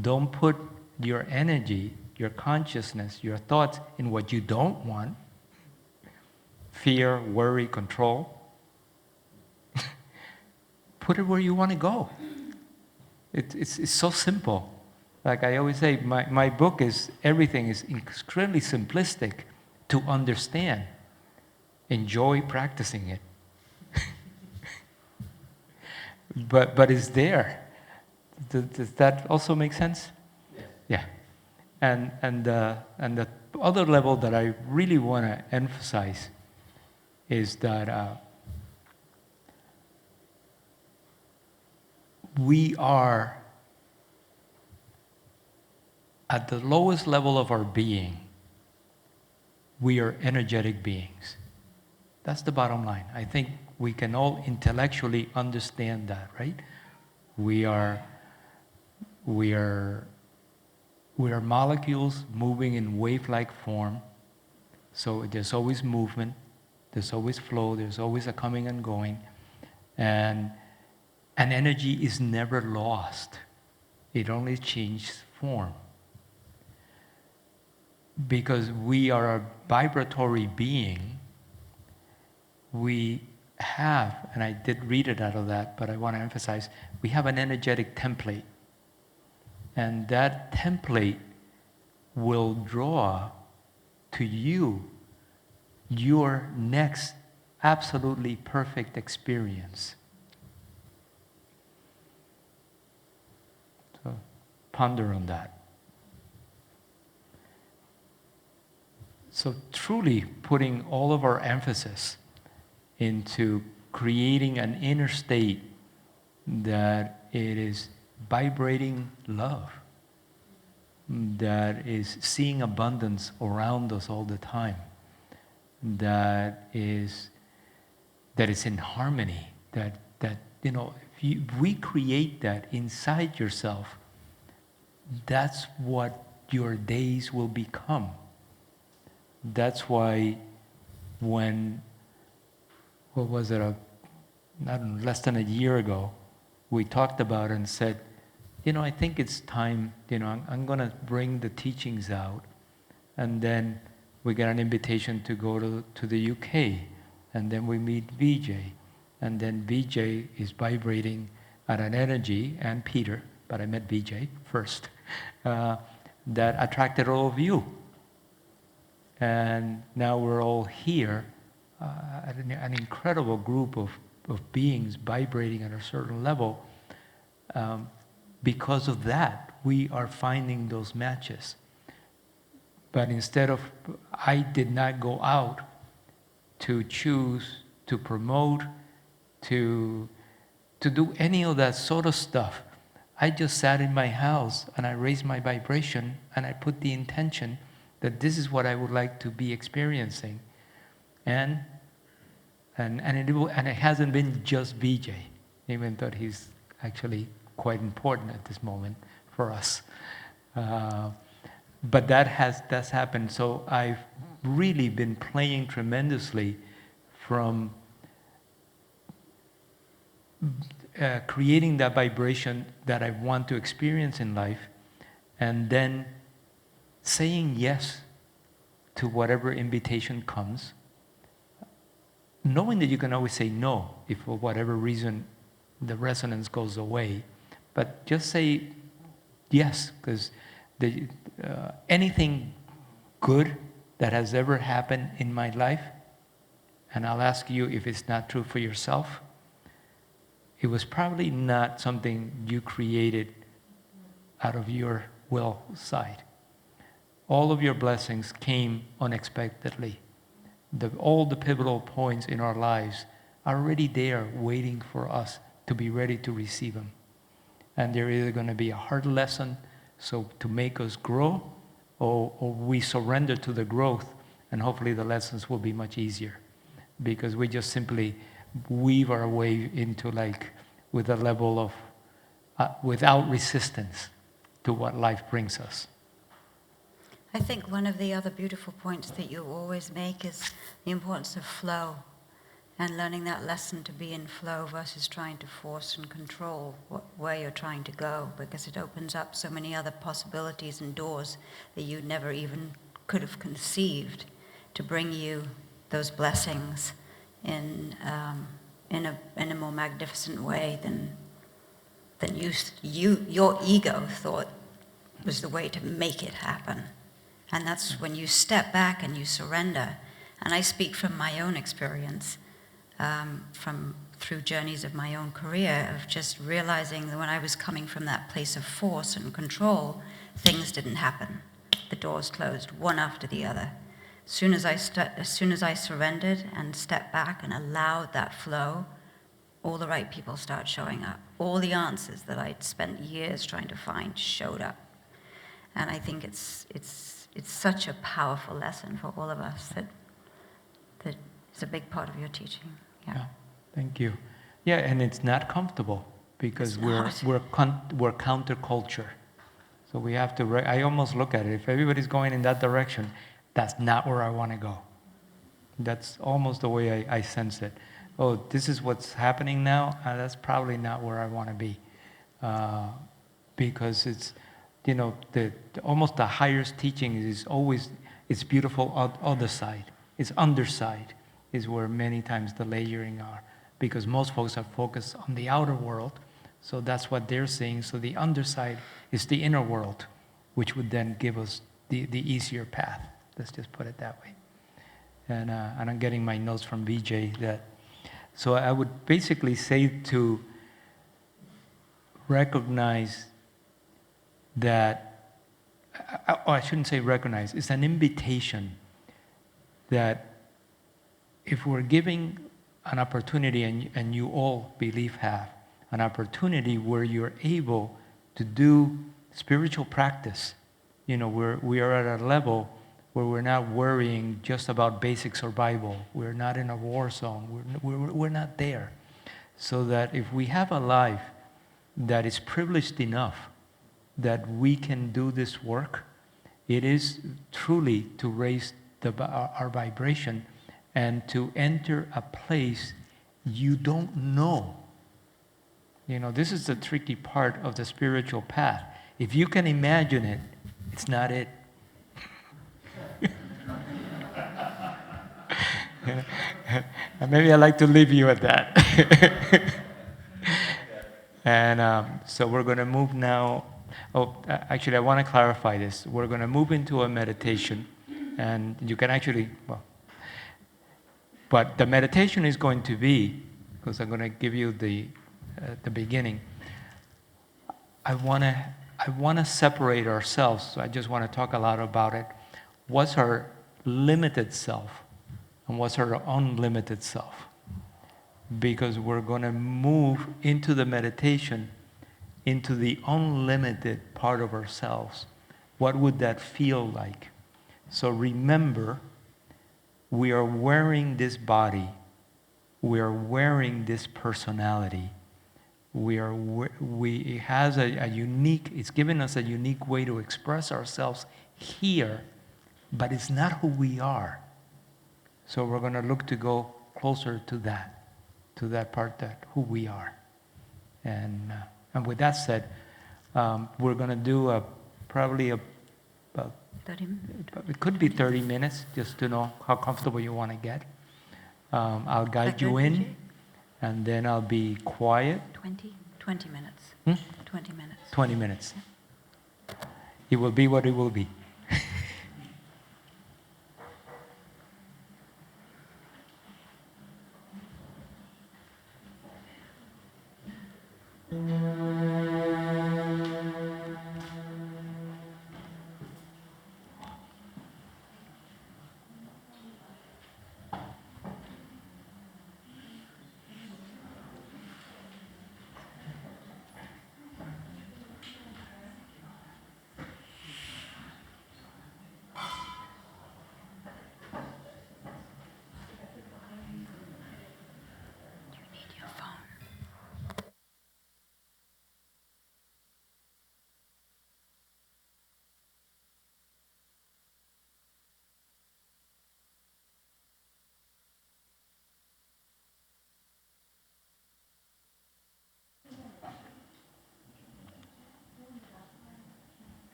Don't put your energy, your consciousness, your thoughts in what you don't want. Fear, worry, control. Put it where you want to go. It's so simple. Like I always say, my book is, everything is extremely simplistic to understand. Enjoy practicing it. But it's there. Does that also make sense? Yeah. And the other level that I really want to emphasize is that we are at the lowest level of our being. We are energetic beings. That's the bottom line. I think we can all intellectually understand that, right? We are molecules moving in wave-like form. So there's always movement, there's always flow, there's always a coming and going. And energy is never lost. It only changes form. Because we are a vibratory being, we have, and I did read it out of that, but I want to emphasize, we have an energetic template. And that template will draw to you your next absolutely perfect experience. So ponder on that. So truly putting all of our emphasis into creating an inner state that it is vibrating love, that is seeing abundance around us all the time, that is in harmony, that if we create that inside yourself, that's what your days will become. That's why when, what was it, I don't know, less than a year ago, we talked about it and said, I think it's time, I'm going to bring the teachings out. And then we get an invitation to go to the UK. And then we meet Vijay. And then Vijay is vibrating at an energy, and Peter, but I met Vijay first, that attracted all of you. And now we're all here, an incredible group of beings vibrating at a certain level. Because of that, we are finding those matches. But instead of, I did not go out to choose, to promote, to do any of that sort of stuff. I just sat in my house and I raised my vibration and I put the intention that this is what I would like to be experiencing. And it hasn't been just Vijay, even though he's actually quite important at this moment for us. But that's happened. So I've really been playing tremendously from creating that vibration that I want to experience in life, and then saying yes to whatever invitation comes, knowing that you can always say no if for whatever reason the resonance goes away, but just say yes, because anything good that has ever happened in my life, and I'll ask you if it's not true for yourself, it was probably not something you created out of your will side. All of your blessings came unexpectedly. All the pivotal points in our lives are already there waiting for us to be ready to receive them. And they're either going to be a hard lesson, so to make us grow, or we surrender to the growth, and hopefully the lessons will be much easier. Because we just simply weave our way into with a level of, without resistance to what life brings us. I think one of the other beautiful points that you always make is the importance of flow. And learning that lesson to be in flow versus trying to force and control where you're trying to go, because it opens up so many other possibilities and doors that you never even could have conceived to bring you those blessings in a more magnificent way than your ego thought was the way to make it happen. And that's when you step back and you surrender. And I speak from my own experience, through journeys of my own career, of just realizing that when I was coming from that place of force and control, things didn't happen. The doors closed one after the other. As soon as I surrendered and stepped back and allowed that flow, all the right people start showing up. All the answers that I'd spent years trying to find showed up. And I think it's such a powerful lesson for all of us that is a big part of your teaching. Yeah. Thank you. Yeah, and it's not comfortable because we're counterculture. So we have to, I almost look at it, if everybody's going in that direction, that's not where I want to go. That's almost the way I sense it. Oh, this is what's happening now, that's probably not where I want to be. Because it's, almost the highest teaching is always, it's beautiful other side. It's underside is where many times the layering are. Because most folks are focused on the outer world, so that's what they're seeing. So the underside is the inner world, which would then give us the easier path. Let's just put it that way. And I'm getting my notes from VJ that, so I would basically say to recognize that, I shouldn't say recognize, it's an invitation that if we're giving an opportunity, and you all believe have, an opportunity where you're able to do spiritual practice, we are at a level where we're not worrying just about basic survival. We're not in a war zone. We're not there. So that if we have a life that is privileged enough that we can do this work, it is truly to raise our vibration and to enter a place you don't know. This is the tricky part of the spiritual path. If you can imagine it, it's not it. And maybe I'd like to leave you at that. And so we're going to move now. Actually, I want to clarify this. We're going to move into a meditation, and you can actually, but the meditation is going to be, because I'm going to give you the beginning. I want to separate ourselves. So I just want to talk a lot about it. What's our limited self, and what's our unlimited self? Because we're going to move into the meditation, into the unlimited part of ourselves. What would that feel like? So remember, we are wearing this body. We are wearing this personality. It has a unique, it's given us a unique way to express ourselves here, but it's not who we are. So we're going to look to go closer to that part, that who we are. And with that said, we're going to do probably a 30 minutes. it could be 30 minutes, just to know how comfortable you want to get. I'll guide you in, and then I'll be quiet. 20 minutes. 20 minutes. 20 minutes. It will be what it will be.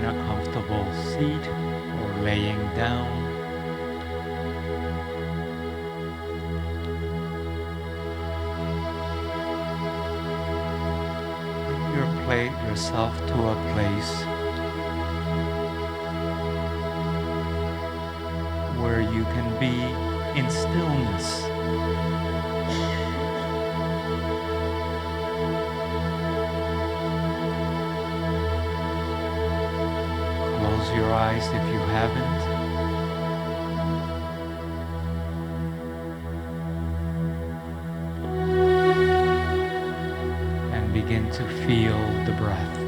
find a comfortable seat or laying down. Bring yourself to a place where you can be in stillness. Close your eyes if you haven't. And begin to feel the breath.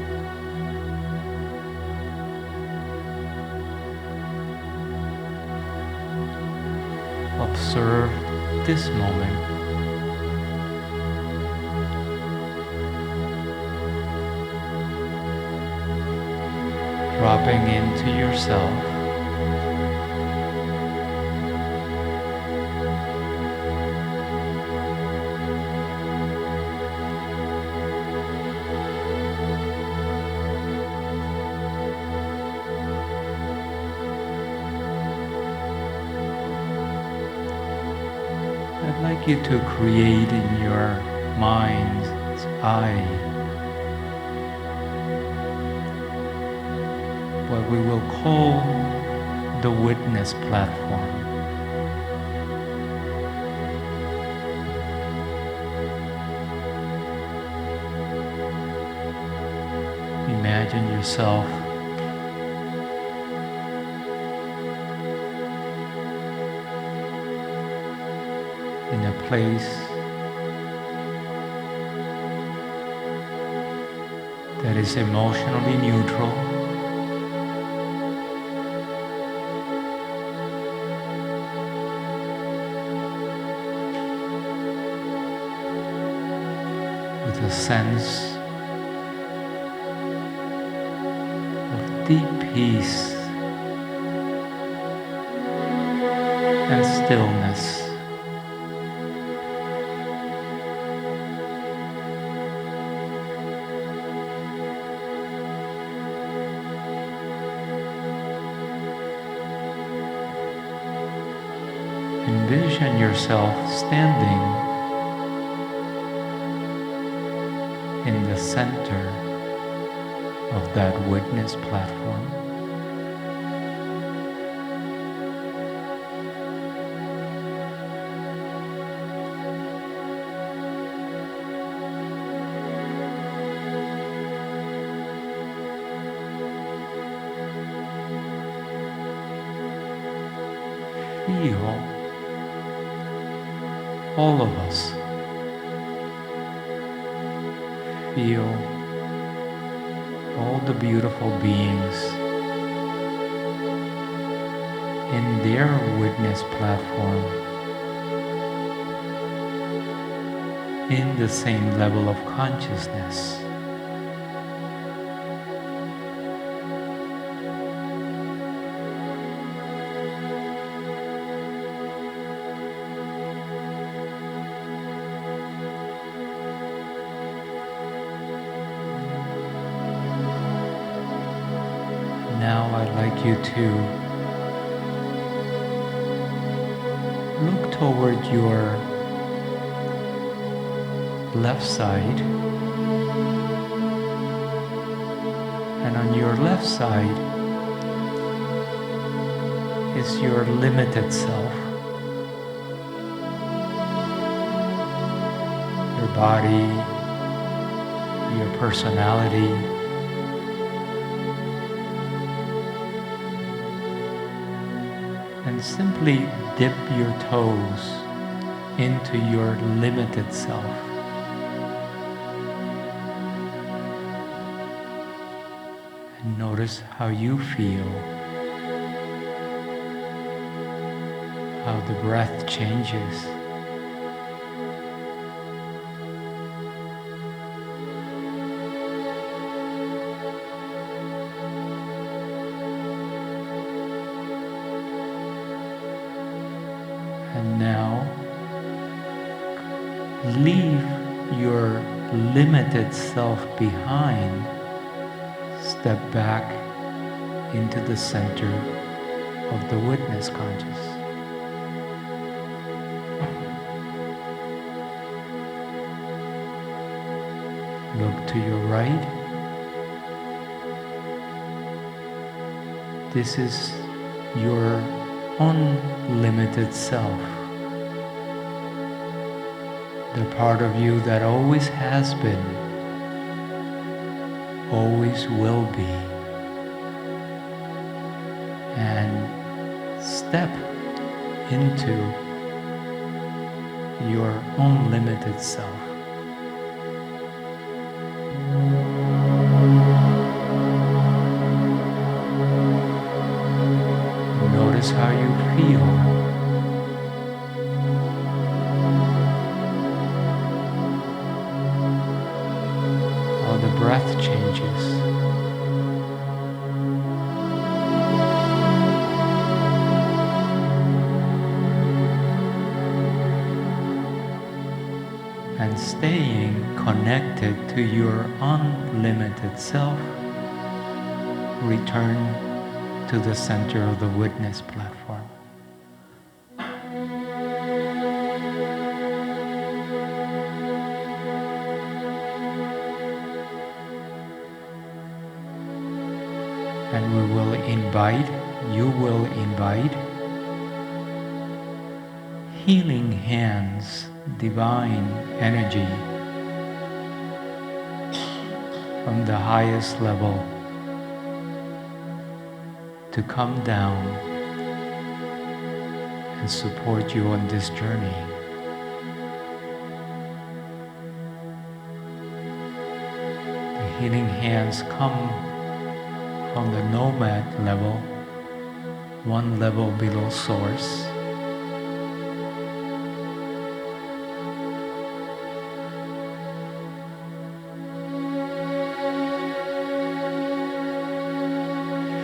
Observe this moment. Dropping into yourself. I'd like you to create in your mind's eye what we will call the witness platform. Imagine yourself in a place that is emotionally neutral, with a sense of deep peace and stillness. Envision yourself standing in the center of that witness platform. Feel all of us. Feel all the beautiful beings in their witness platform in the same level of consciousness. Now I'd like you to look toward your left side, and on your left side is your limited self, your body, your personality, and simply dip your toes into your limited self. And notice how you feel, how the breath changes. And now, leave your limited self behind. Step back into the center of the witness conscious. Look to your right. This is your unlimited self. The part of you that always has been, always will be. And step into your unlimited self. Notice how you feel. How the breath changes. And staying connected to your unlimited self, return to the center of the witness platform. And you will invite healing hands, divine energy from the highest level to come down and support you on this journey. The healing hands come from the nomad level, one level below source.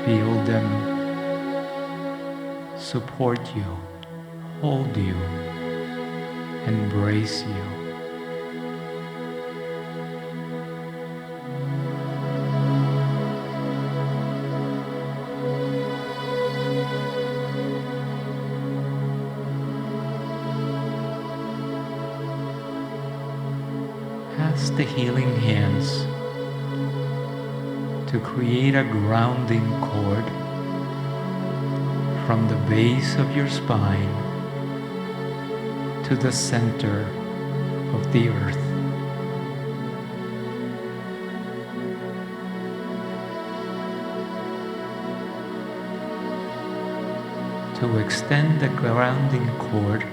Feel them support you, hold you, embrace you. Ask the healing hands to create a grounding cord from the base of your spine to the center of the earth. To extend the grounding cord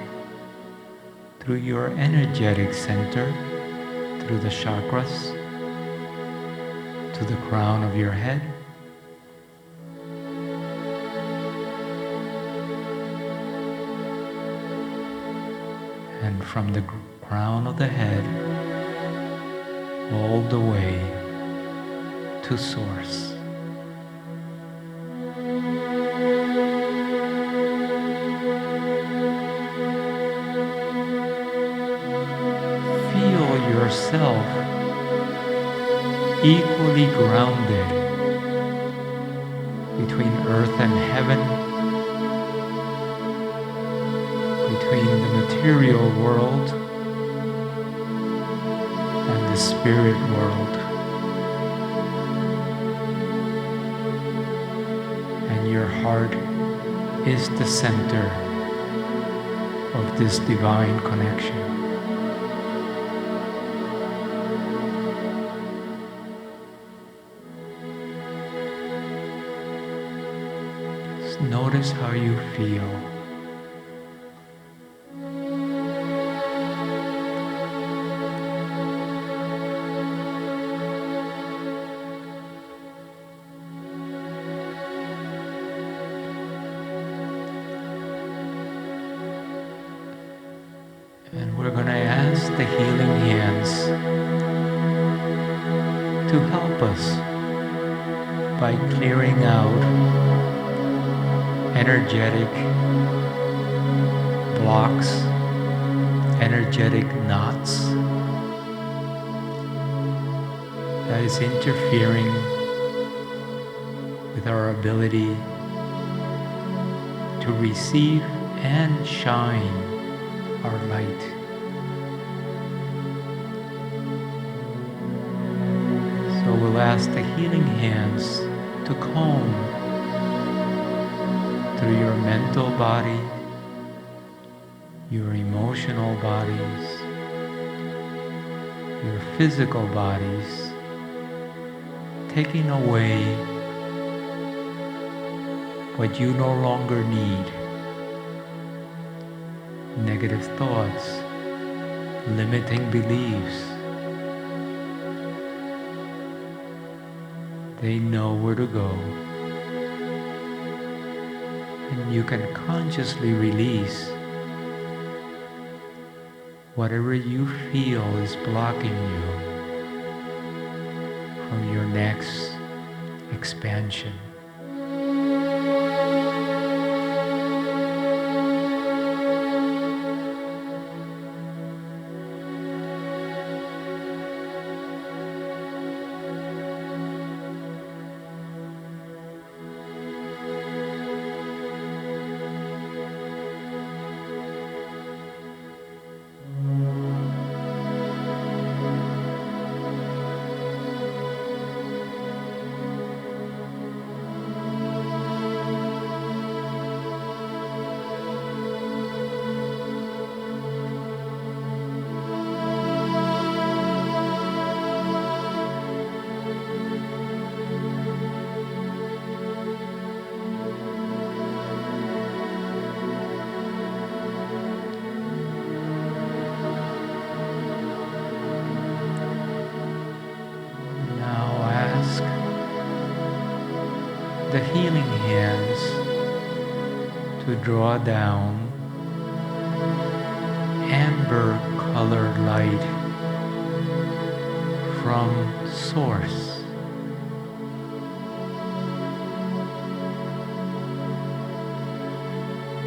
through your energetic center, through the chakras, to the crown of your head, and from the crown of the head all the way to source. Feel yourself equally grounded between earth and heaven, between the material world and the spirit world. And your heart is the center of this divine connection. Notice how you feel. And we're going to ask the healing hands to help us by clearing out energetic blocks, energetic knots that is interfering with our ability to receive and shine our light. So we'll ask the healing hands to comb through your mental body, your emotional bodies, your physical bodies, taking away what you no longer need. Negative thoughts, limiting beliefs. They know where to go. And you can consciously release whatever you feel is blocking you from your next expansion. The healing hands to draw down amber colored light from Source.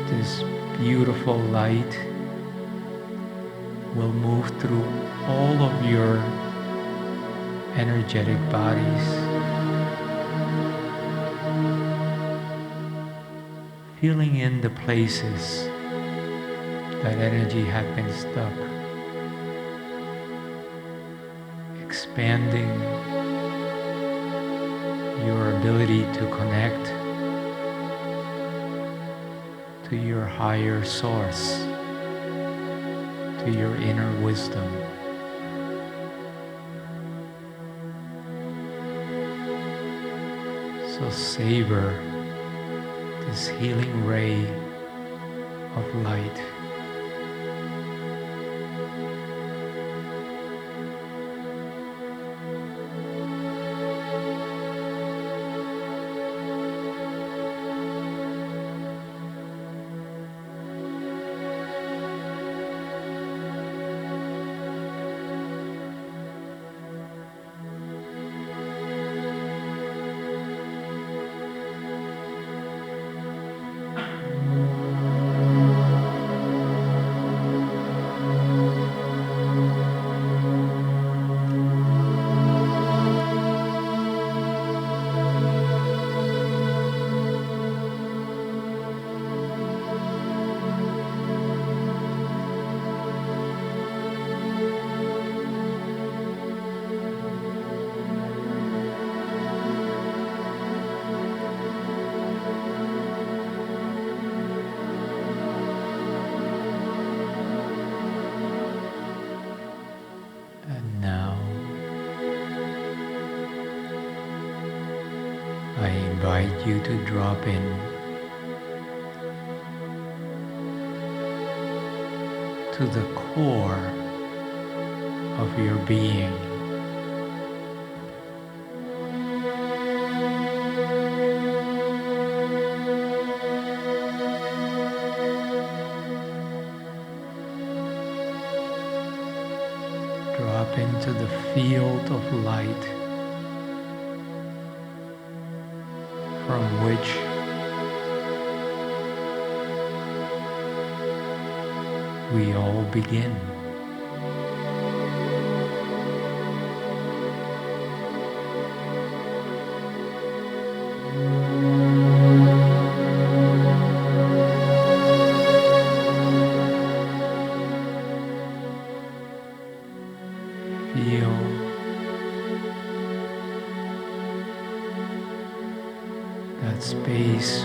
This beautiful light will move through all of your energetic bodies, filling in the places that energy had been stuck, expanding your ability to connect to your higher source, to your inner wisdom. So savor this healing ray of light. And now, I invite you to drop in to the core of your being. Drop into the field of light from which we all begin. Feel that space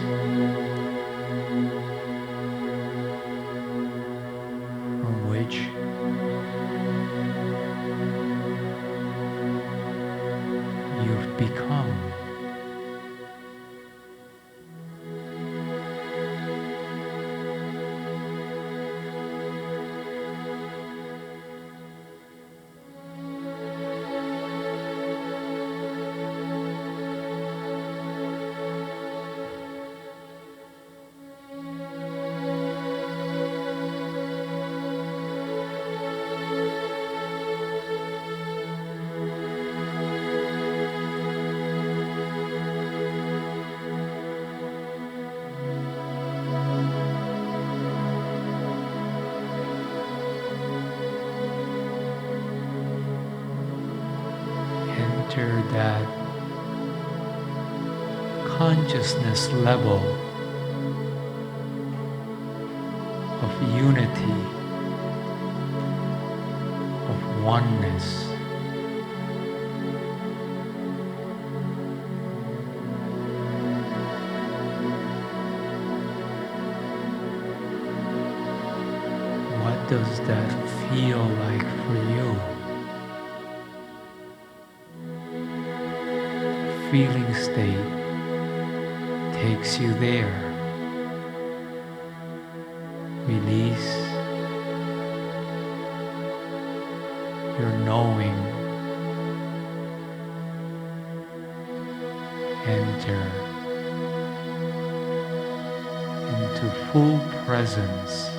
from which you've become. Enter that consciousness level of unity, of oneness. What does that feel like for you? Feeling state takes you there. Release your knowing. Enter into full presence.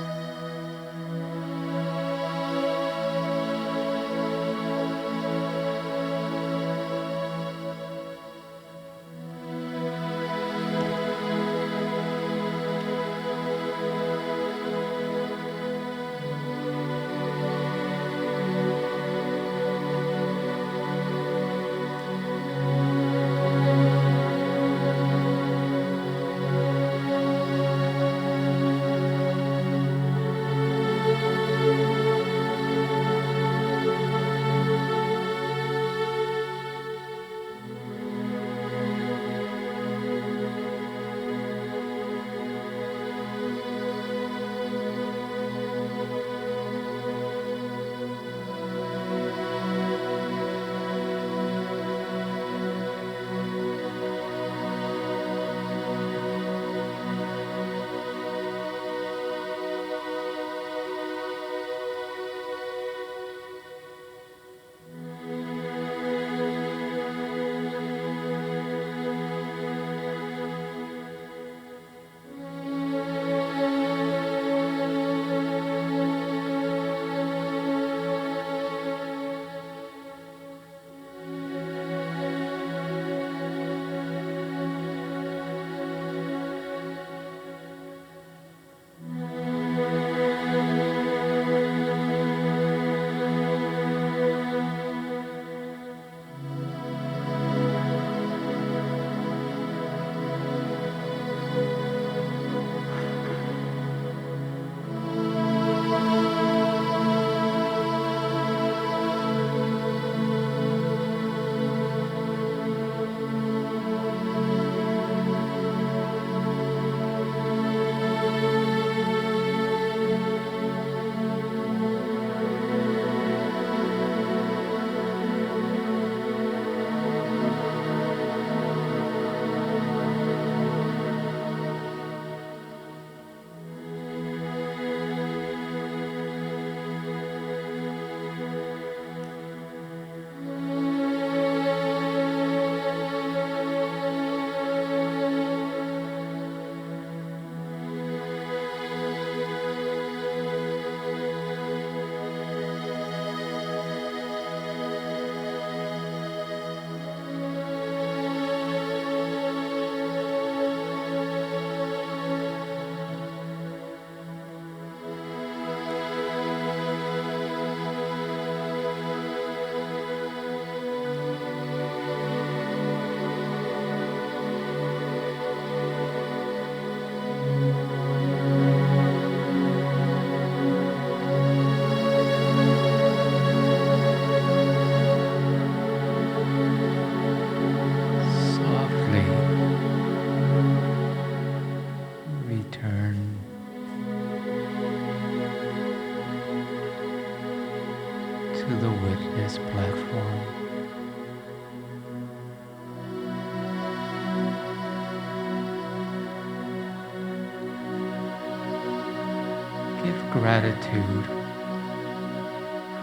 gratitude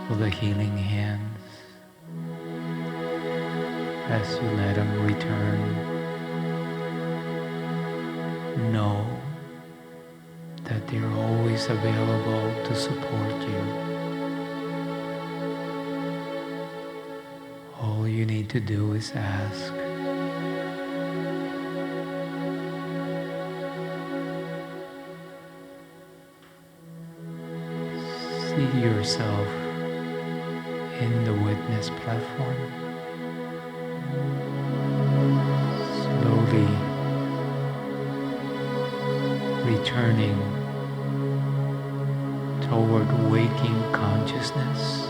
for the healing hands as you let them return. Know that they're always available to support you. All you need to do is ask. See yourself in the witness platform. Slowly returning toward waking consciousness.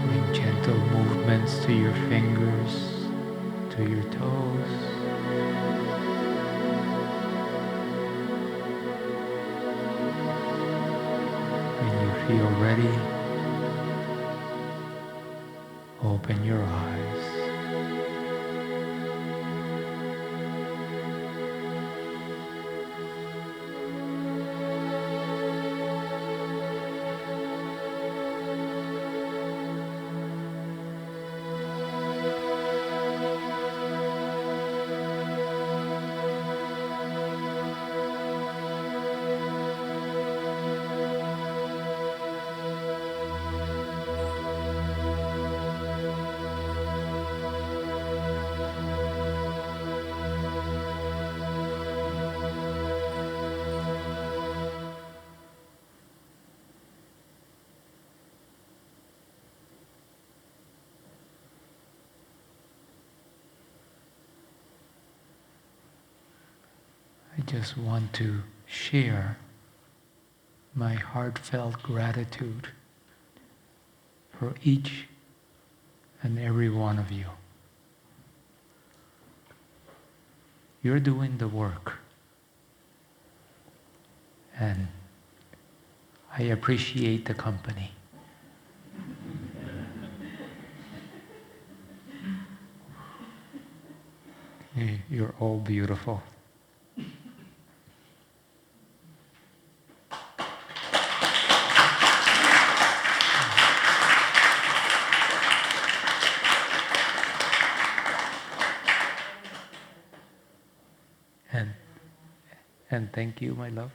Bring gentle movements to your fingers, to your toes. When you feel ready, open your eyes. I just want to share my heartfelt gratitude for each and every one of you. You're doing the work, and I appreciate the company. You're all beautiful. And thank you, my love.